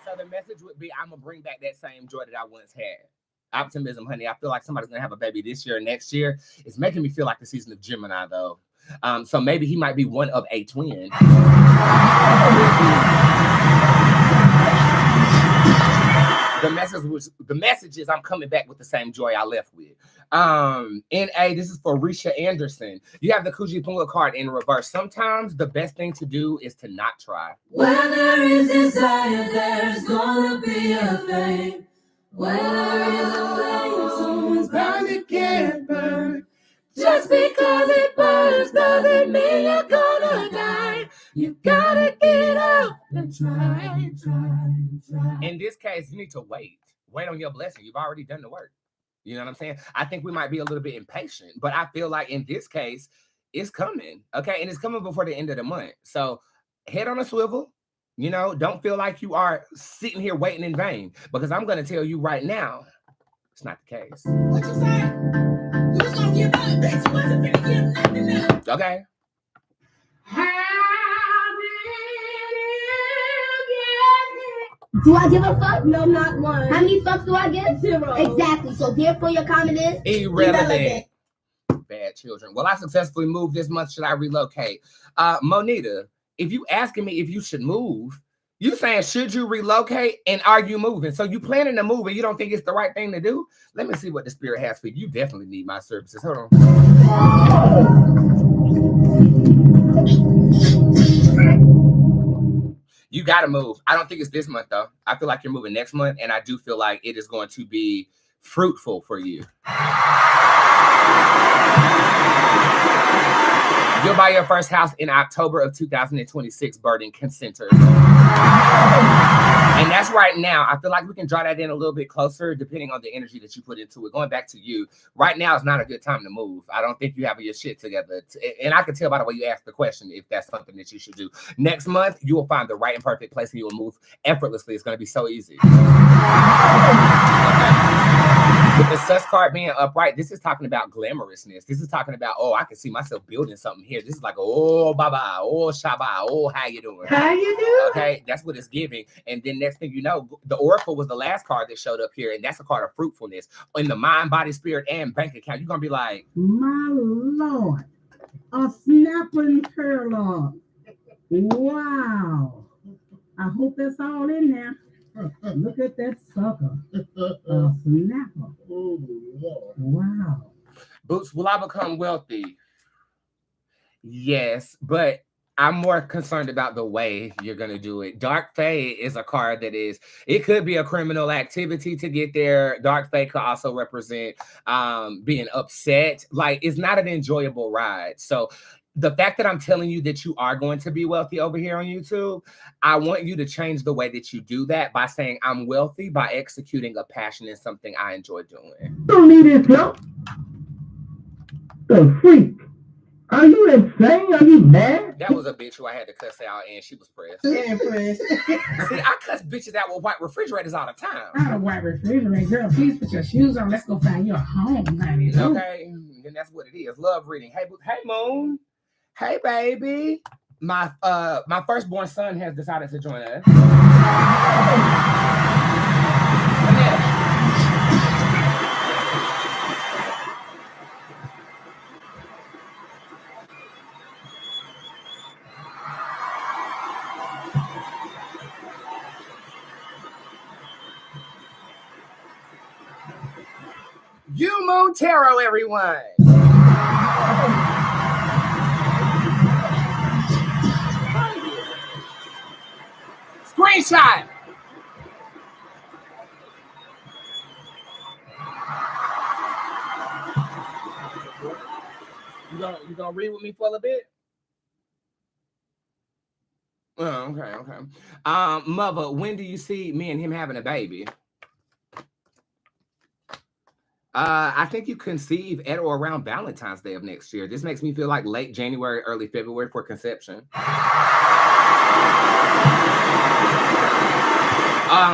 So the message would be, I'm gonna bring back that same joy that I once had. Optimism, honey. I feel like somebody's gonna have a baby this year or next year. It's making me feel like the season of Gemini, though. So maybe he might be one of a twin. The message is I'm coming back with the same joy I left with. NA, this is for Risha Anderson. You have the Kuji Punga card in reverse. Sometimes the best thing to do is to not try. Where there is desire, there's gonna be a flame. Where there is a flame, someone's bound to get burned. Just because it burns doesn't mean you're gonna die. You gotta get up and try. In this case, you need to wait. Wait on your blessing. You've already done the work. You know what I'm saying? I think we might be a little bit impatient, but I feel like in this case, it's coming. Okay. And it's coming before the end of the month. So head on a swivel. You know, don't feel like you are sitting here waiting in vain, because I'm going to tell you right now, it's not the case. What you say? You was gonna give up, bitch. You wasn't finna give nothing up. Okay. Do I give a fuck? No, not one. How many fucks do I give? 0. Exactly. So therefore your comment is irrelevant. Bad children. Well, I successfully moved this month. Should I relocate? Monita, if you asking me if you should move, you saying should you relocate and are you moving? So you planning to move and you don't think it's the right thing to do? Let me see what the spirit has for you. You definitely need my services. Hold on. You got to move. I don't think it's this month, though. I feel like you're moving next month, and I do feel like it is going to be fruitful for you. You'll buy your first house in October of 2026, Burden Consenters. And that's right now. I feel like we can draw that in a little bit closer, depending on the energy that you put into it. Going back to you, right now is not a good time to move. I don't think you have your shit together. And I can tell by the way you asked the question if that's something that you should do. Next month, you will find the right and perfect place and you will move effortlessly. It's going to be so easy. Okay. With the sus card being upright, this is talking about glamorousness. This is talking about, oh, I can see myself building something here. This is like, oh, bye-bye, oh, shabba, oh, how you doing? How you doing? Okay, that's what it's giving. And then next thing you know, the Oracle was the last card that showed up here, and that's a card of fruitfulness. In the mind, body, spirit, and bank account, you're going to be like, my Lord, a snapping curl. Wow. I hope that's all in there. Look at that sucker. A snapper. Wow. Boots, will I become wealthy? Yes, but I'm more concerned about the way you're going to do it. Dark Fae is a card that is, it could be a criminal activity to get there. Dark Fae could also represent being upset. Like, it's not an enjoyable ride. So the fact that I'm telling you that you are going to be wealthy over here on YouTube, I want you to change the way that you do that by saying I'm wealthy by executing a passion in something I enjoy doing. Don't need his help. The freak. Are you insane? Are you mad? That was a bitch who I had to cuss out, and she was pressed. Yeah, pressed. See, I cuss bitches out with white refrigerators all the time. Not a white refrigerator. Girl, please put your shoes on. Let's go find your home, honey. Okay, and that's what it is. Love reading. Hey, Moon. Hey, baby. My firstborn son has decided to join us. Moon Tarot, everyone. Screenshot. You gonna read with me for a little bit? Oh, okay. Mother, when do you see me and him having a baby? I think you conceive at or around Valentine's Day of next year. This makes me feel like late January, early February for conception.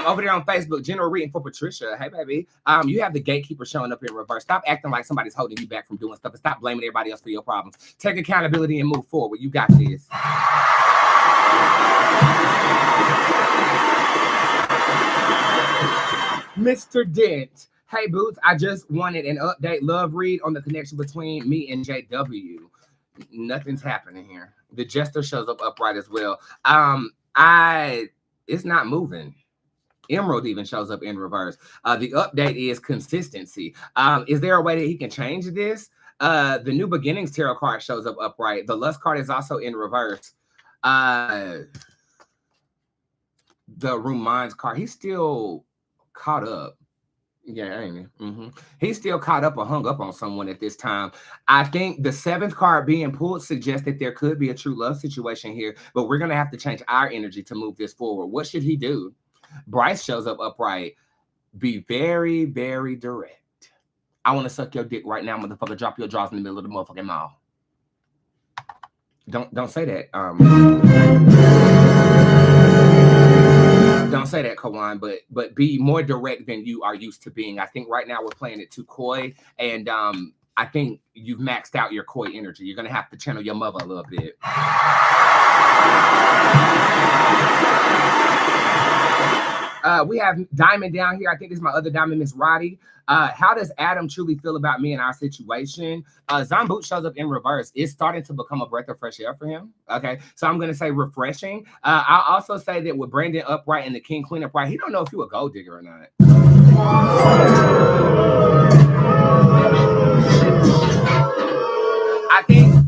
Over there on Facebook, general reading for Patricia. Hey, baby. You have the gatekeeper showing up in reverse. Stop acting like somebody's holding you back from doing stuff and stop blaming everybody else for your problems. Take accountability and move forward. You got this. Mr. Dent. Hey, Boots, I just wanted an update love read on the connection between me and JW. Nothing's happening here. The jester shows up upright as well. It's not moving. Emerald even shows up in reverse. The update is consistency. Is there a way that he can change this? The New Beginnings tarot card shows up upright. The Lust card is also in reverse. The Room Minds card, he's still caught up. Yeah, ain't he? Mm-hmm. He's still caught up or hung up on someone at this time. I think the 7th card being pulled suggests that there could be a true love situation here, but we're going to have to change our energy to move this forward. What should he do? Bryce shows up upright. Be very, very direct. I want to suck your dick right now, motherfucker. Drop your jaws in the middle of the motherfucking mouth. Don't say that. Don't say that, Kawan, but be more direct than you are used to being. I think right now we're playing it too coy, and I think you've maxed out your coy energy. You're gonna have to channel your mother a little bit. We have Diamond down here. I think this is my other Diamond, Miss Roddy. How does Adam truly feel about me and our situation? Djinn Bootz shows up in reverse. It's starting to become a breath of fresh air for him. Okay, so I'm going to say refreshing. I'll also say that with Brandon upright and the King Queen upright, he don't know if you a gold digger or not.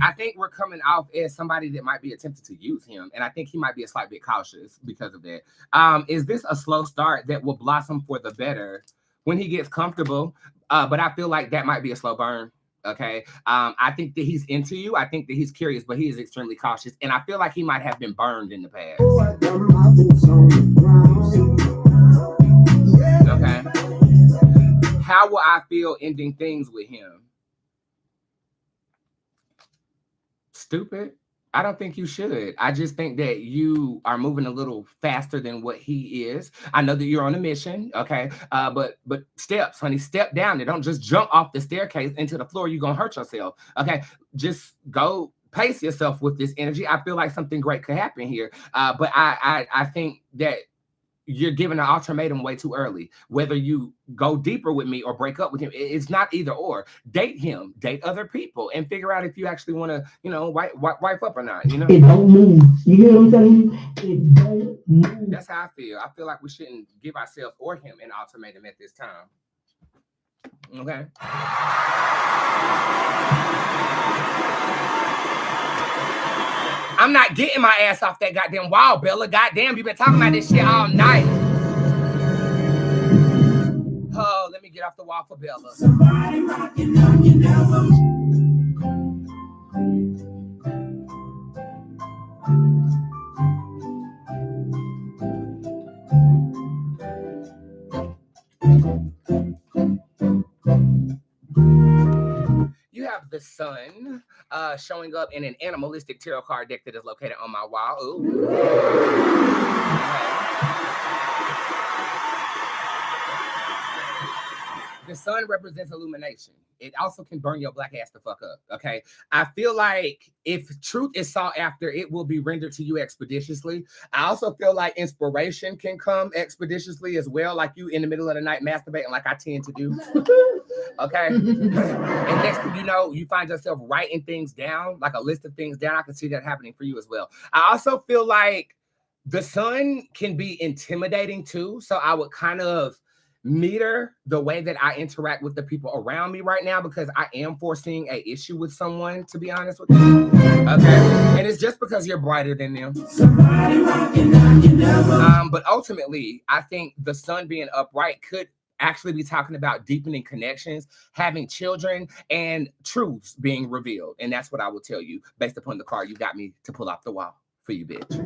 I think we're coming off as somebody that might be attempted to use him, and I think he might be a slight bit cautious because of that. Is this a slow start that will blossom for the better when he gets comfortable? But I feel like that might be a slow burn. Okay. I think that he's into you. I think that he's curious, but he is extremely cautious, and I feel like he might have been burned in the past. Okay. How will I feel ending things with him? Stupid. I don't think you should. I just think that you are moving a little faster than what he is. I know that you're on a mission, okay? But steps, honey, step down there. Don't just jump off the staircase into the floor. You're gonna hurt yourself, okay? Just go pace yourself with this energy. I feel like something great could happen here. But I think that you're giving an ultimatum way too early. Whether you go deeper with me or break up with him, it's not either or. Date him, date other people, and figure out if you actually want to, wipe up or not. You know, it don't move. You hear what I'm saying? It don't move. That's how I feel. I feel like we shouldn't give ourselves or him an ultimatum at this time. Okay. I'm not getting my ass off that goddamn wall, Bella. Goddamn, you've been talking about this shit all night. Oh, let me get off the wall for Bella. Somebody rocking on your elbow. You have the sun showing up in an animalistic tarot card deck that is located on my wall. Ooh. The sun represents illumination. It also can burn your black ass the fuck up, okay? I feel like if truth is sought after, it will be rendered to you expeditiously. I also feel like inspiration can come expeditiously as well, like you in the middle of the night masturbating like I tend to do, okay? And next thing you know, you find yourself writing things down, like a list of things down. I can see that happening for you as well. I also feel like the sun can be intimidating too, so I would kind of meter the way that I interact with the people around me right now because I am foreseeing an issue with someone, to be honest with you. Okay. And it's just because you're brighter than them. But ultimately, I think the sun being upright could actually be talking about deepening connections, having children, and truths being revealed. And that's what I will tell you based upon the card you got me to pull off the wall for you, bitch.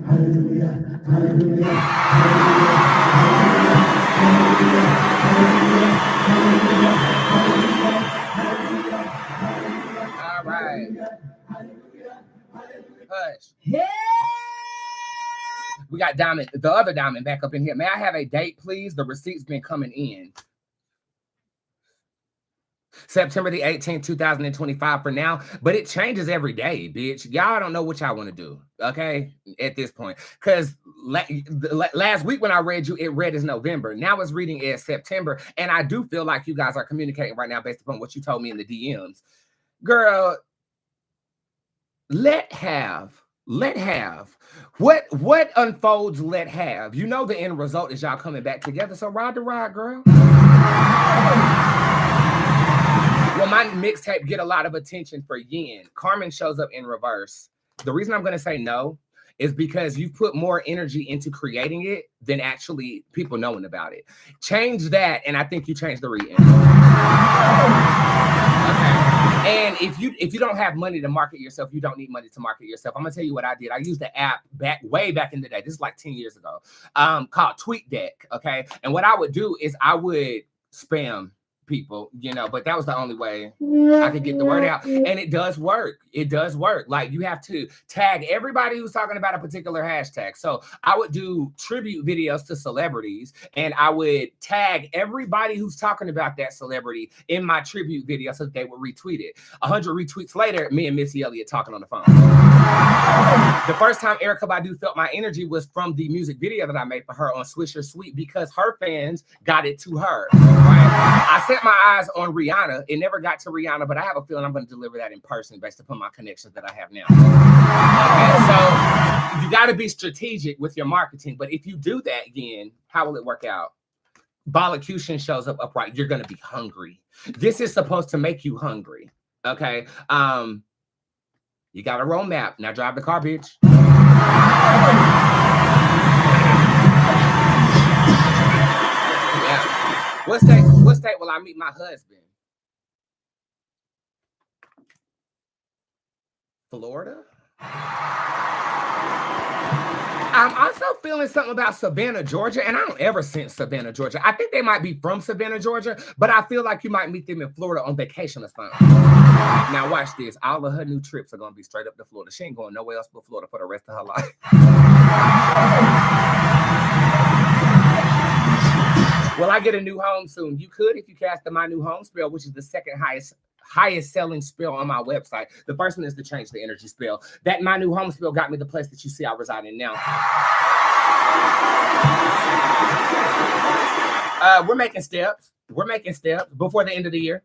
All right. Hush. We got Diamond, the other Diamond back up in here. May I have a date, please? The receipt's been coming in. September the 18th, 2025 for now, but it changes every day, bitch. Y'all don't know what y'all want to do, okay, at this point. Because last week when I read you, it read as November. Now it's reading as September, and I do feel like you guys are communicating right now based upon what you told me in the DMs. Girl, let have. What unfolds, let have. You know the end result is y'all coming back together, so ride the ride, girl. Well, my mixtape get a lot of attention for Yin. Carmen shows up in reverse. The reason I'm going to say no is because you've put more energy into creating it than actually people knowing about it. Change that, and I think you change the reading. Okay. And if you don't have money to market yourself, you don't need money to market yourself. I'm going to tell you what I did. I used the app way back in the day. This is like 10 years ago, called TweetDeck, okay? And what I would do is I would spam people, you know, but that was the only way I could get the word out. And it does work. It does work. Like, you have to tag everybody who's talking about a particular hashtag. So I would do tribute videos to celebrities, and I would tag everybody who's talking about that celebrity in my tribute video so that they would retweet it. 100 retweets later, me and Missy Elliott talking on the phone. The first time Erykah Badu felt my energy was from the music video that I made for her on Swisher Sweet, because her fans got it to her. Right? I set my eyes on Rihanna. It never got to Rihanna, but I have a feeling I'm going to deliver that in person based upon my connections that I have now. Okay, so you got to be strategic with your marketing. But if you do that again, how will it work out? Bollocution shows up upright. You're going to be hungry. This is supposed to make you hungry. Okay. You got a roadmap. Now drive the car, bitch. Yeah. What state will I meet my husband? Florida? I'm also feeling something about Savannah, Georgia, and I don't ever sense Savannah, Georgia. I think they might be from Savannah, Georgia, but I feel like you might meet them in Florida on vacation or something. Now watch this. All of her new trips are going to be straight up to Florida. She ain't going nowhere else but Florida for the rest of her life. Will I get a new home soon? You could if you cast the My New Home spell, which is the second highest selling spell on my website. The first one is the Change the Energy spell. That My New Home spell got me the place that you see I reside in now. We're making steps. We're making steps before the end of the year.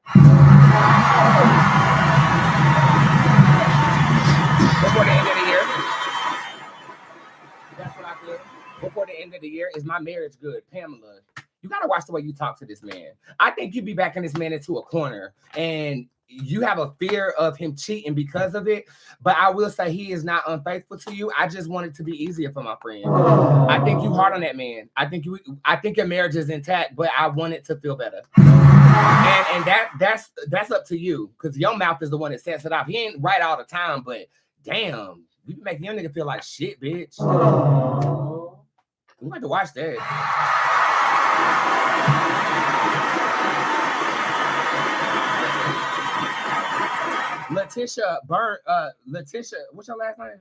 Before the end of the year. That's what I feel. Before the end of the year. Is my marriage good? Pamela, you got to watch the way you talk to this man. I think you'd be backing this man into a corner, and you have a fear of him cheating because of it. But I will say he is not unfaithful to you. I just want it to be easier for my friend. I think you hard on that man. I think your marriage is intact, but I want it to feel better. And that's up to you, because your mouth is the one that sets it off. He ain't right all the time, but damn, you be making your nigga feel like shit, bitch. You have to watch that. Letitia, what's your last name?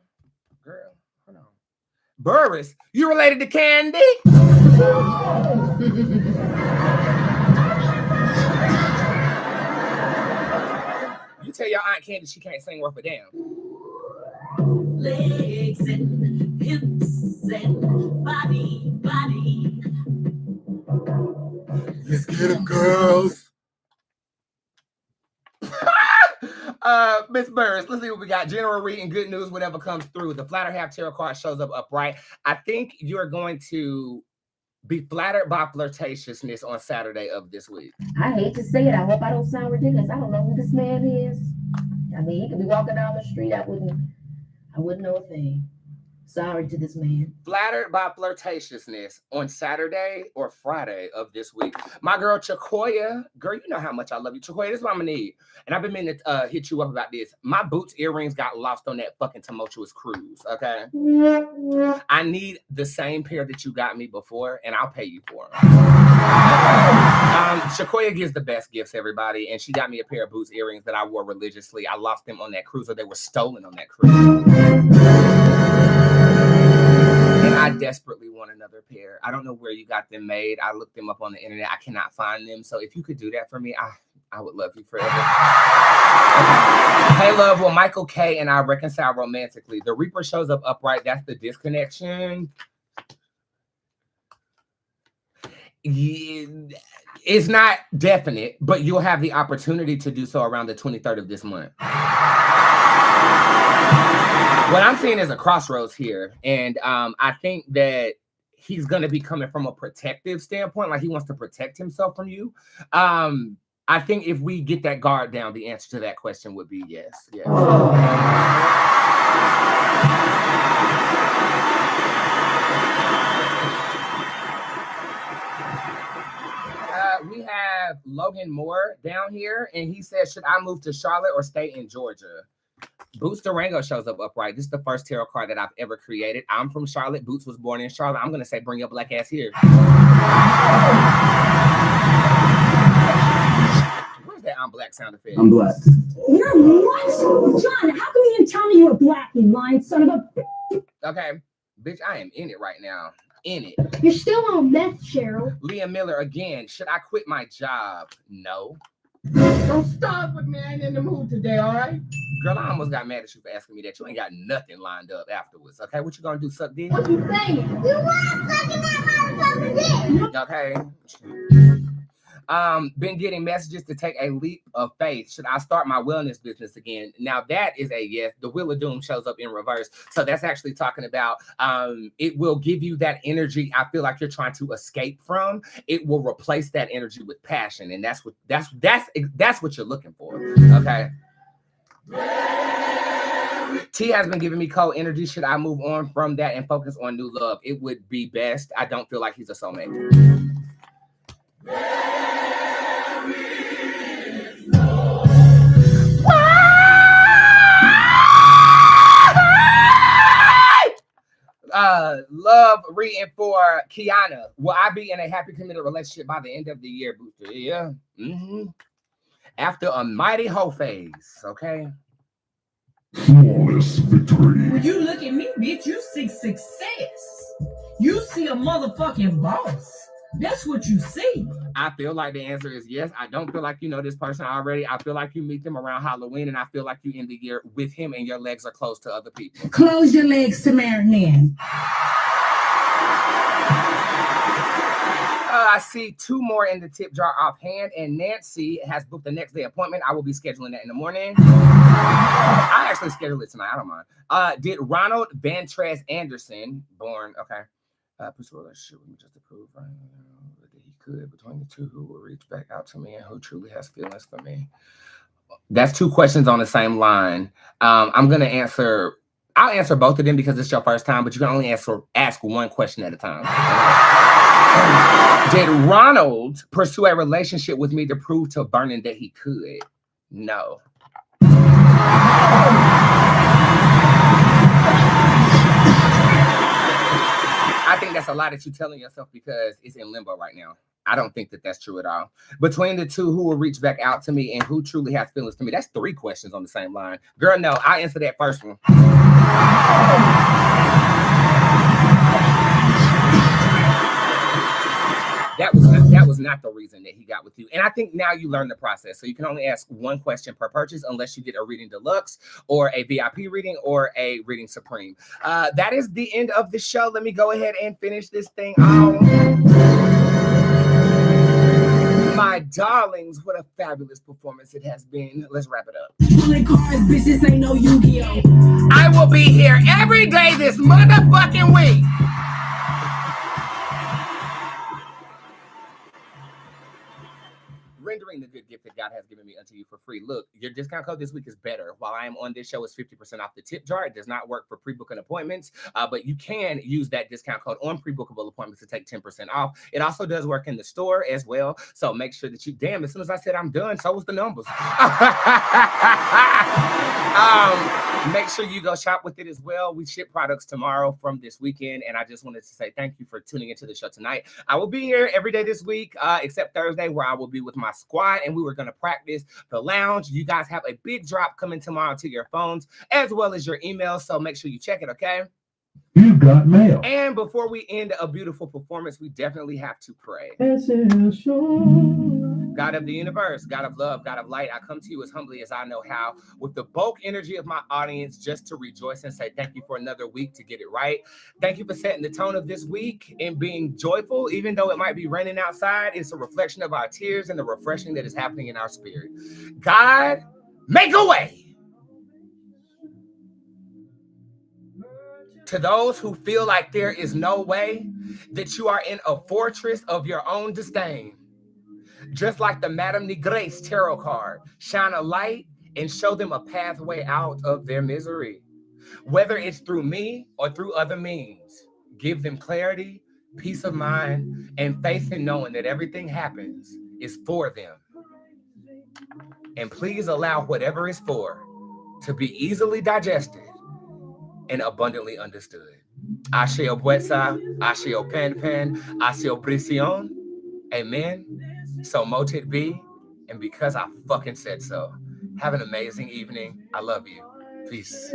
Girl, hold on. Burris, you related to Candy? You tell your Aunt Candy she can't sing worth a damn. Legs and hips and body. Let's get them, girls. Miss Burris, let's see what we got. General reading, good news, whatever comes through. The flatter half tarot card shows up upright. I think you're going to Be flattered by flirtatiousness on Saturday of this week. I hate to say it. I hope I don't sound ridiculous. I don't know who this man is. I mean, he could be walking down the street. I wouldn't know a thing. Sorry to this man. Flattered by flirtatiousness on Saturday or Friday of this week. My girl Chakoya, girl, you know how much I love you. Chakoya, this is what I'm gonna need. And I've been meaning to hit you up about this. My Boots earrings got lost on that fucking tumultuous cruise, okay? I need the same pair that you got me before, and I'll pay you for them. Chakoya gives the best gifts, everybody, and she got me a pair of Boots earrings that I wore religiously. I lost them on that cruise, or they were stolen on that cruise. And I desperately want another pair. I don't know where you got them made. I looked them up on the internet. I cannot find them. So if you could do that for me, I would love you forever. Okay. Hey, love, will Michael K and I reconcile romantically? The Reaper shows up upright. That's the disconnection. Yeah, it's not definite, but you'll have the opportunity to do so around the 23rd of this month. What I'm seeing is a crossroads here, and I think that he's going to be coming from a protective standpoint, like he wants to protect himself from you. I think if we get that guard down, the answer to that question would be yes. Yes. We have Logan Moore down here, and he says, should I move to Charlotte or stay in Georgia? Boots Durango shows up upright. This is the first tarot card that I've ever created. I'm from Charlotte. Boots was born in Charlotte. I'm going to say, bring your black ass here. Where's that I'm black sound effect? I'm black. You're what? John, how come you didn't tell me you were black, you lying son of a... Okay, bitch, I am in it right now. In it. You're still on meth, Cheryl. Leah Miller again. Should I quit my job? No. Don't start with me. I ain't in the mood today, all right? Girl, I almost got mad at you for asking me that. You ain't got nothing lined up afterwards, okay? What you gonna do, suck dick? What you saying? You want sucking that motherfucking dick. Okay. Been getting messages to take a leap of faith. Should I start my wellness business again? Now that is a yes. The Wheel of Doom shows up in reverse. So that's actually talking about it will give you that energy I feel like you're trying to escape from. It will replace that energy with passion. And that's what you're looking for. Okay. T has been giving me cold energy. Should I move on from that and focus on new love? It would be best. I don't feel like he's a soulmate. Love reading for Kiana. Will I be in a happy committed relationship by the end of the year, Booster? Yeah. Mm-hmm. After a mighty hoe phase, okay? Flawless victory. When you look at me, bitch, you see success. You see a motherfucking boss. That's what you see. I feel like the answer is yes. I don't feel like you know this person already. I feel like you meet them around Halloween, and I feel like you end the year with him and your legs are closed to other people. Close your legs, Samaritan. I see two more in the tip jar offhand, and Nancy has booked the next day appointment. I will be scheduling that in the morning. I actually scheduled it tonight. I don't mind. Did Ronald Van Tres Anderson, born, okay, pursue a relationship with me just to prove that he could between the two who will reach back out to me and who truly has feelings for me? That's two questions on the same line. I'm going to answer. I'll answer both of them because it's your first time, but you can only ask one question at a time. Did Ronald pursue a relationship with me to prove to Vernon that he could? No. I think that's a lie that you're telling yourself because it's in limbo right now. I don't think that that's true at all. Between the two who will reach back out to me and who truly has feelings for me, that's three questions on the same line. Girl, no, I'll answer that first one. That was not the reason that he got with you. And I think now you learn the process. So you can only ask one question per purchase unless you get a reading deluxe or a VIP reading or a reading supreme. That is the end of the show. Let me go ahead and finish this thing off. My darlings, what a fabulous performance it has been. Let's wrap it up. Cars, bitches ain't no Yu-Gi-Oh. I will be here every day this motherfucking week. rendering the good gift that God has given me unto you for free. Look, your discount code this week is better. While I am on this show, it's 50% off the tip jar. It does not work for pre-booking appointments, but you can use that discount code on pre-bookable appointments to take 10% off. It also does work in the store as well. So make sure that you, damn, as soon as I said I'm done, so was the numbers. Make sure you go shop with it as well. We ship products tomorrow from this weekend, and I just wanted to say thank you for tuning into the show tonight. I will be here every day this week, except Thursday, where I will be with my squad, and we were going to practice the lounge. You guys have a big drop coming tomorrow to your phones, as well as your emails, so make sure you check it, okay? You got mail. And before we end a beautiful performance, we definitely have to pray. God of the universe, God of love, God of light, I come to you as humbly as I know how, with the bulk energy of my audience, just to rejoice and say thank you for another week to get it right. Thank you for setting the tone of this week and being joyful, even though it might be raining outside. It's a reflection of our tears and the refreshing that is happening in our spirit. God, make a way. To those who feel like there is no way, that you are in a fortress of your own disdain. Just like the Madame Negre's tarot card, shine a light and show them a pathway out of their misery. Whether it's through me or through other means, give them clarity, peace of mind, and faith in knowing that everything happens is for them. And please allow whatever is for to be easily digested and abundantly understood. Asio Bootzé, Asio Pen Pen, Asio Brision. Amen. So mote it be, and because I fucking said so. Have an amazing evening. I love you. Peace.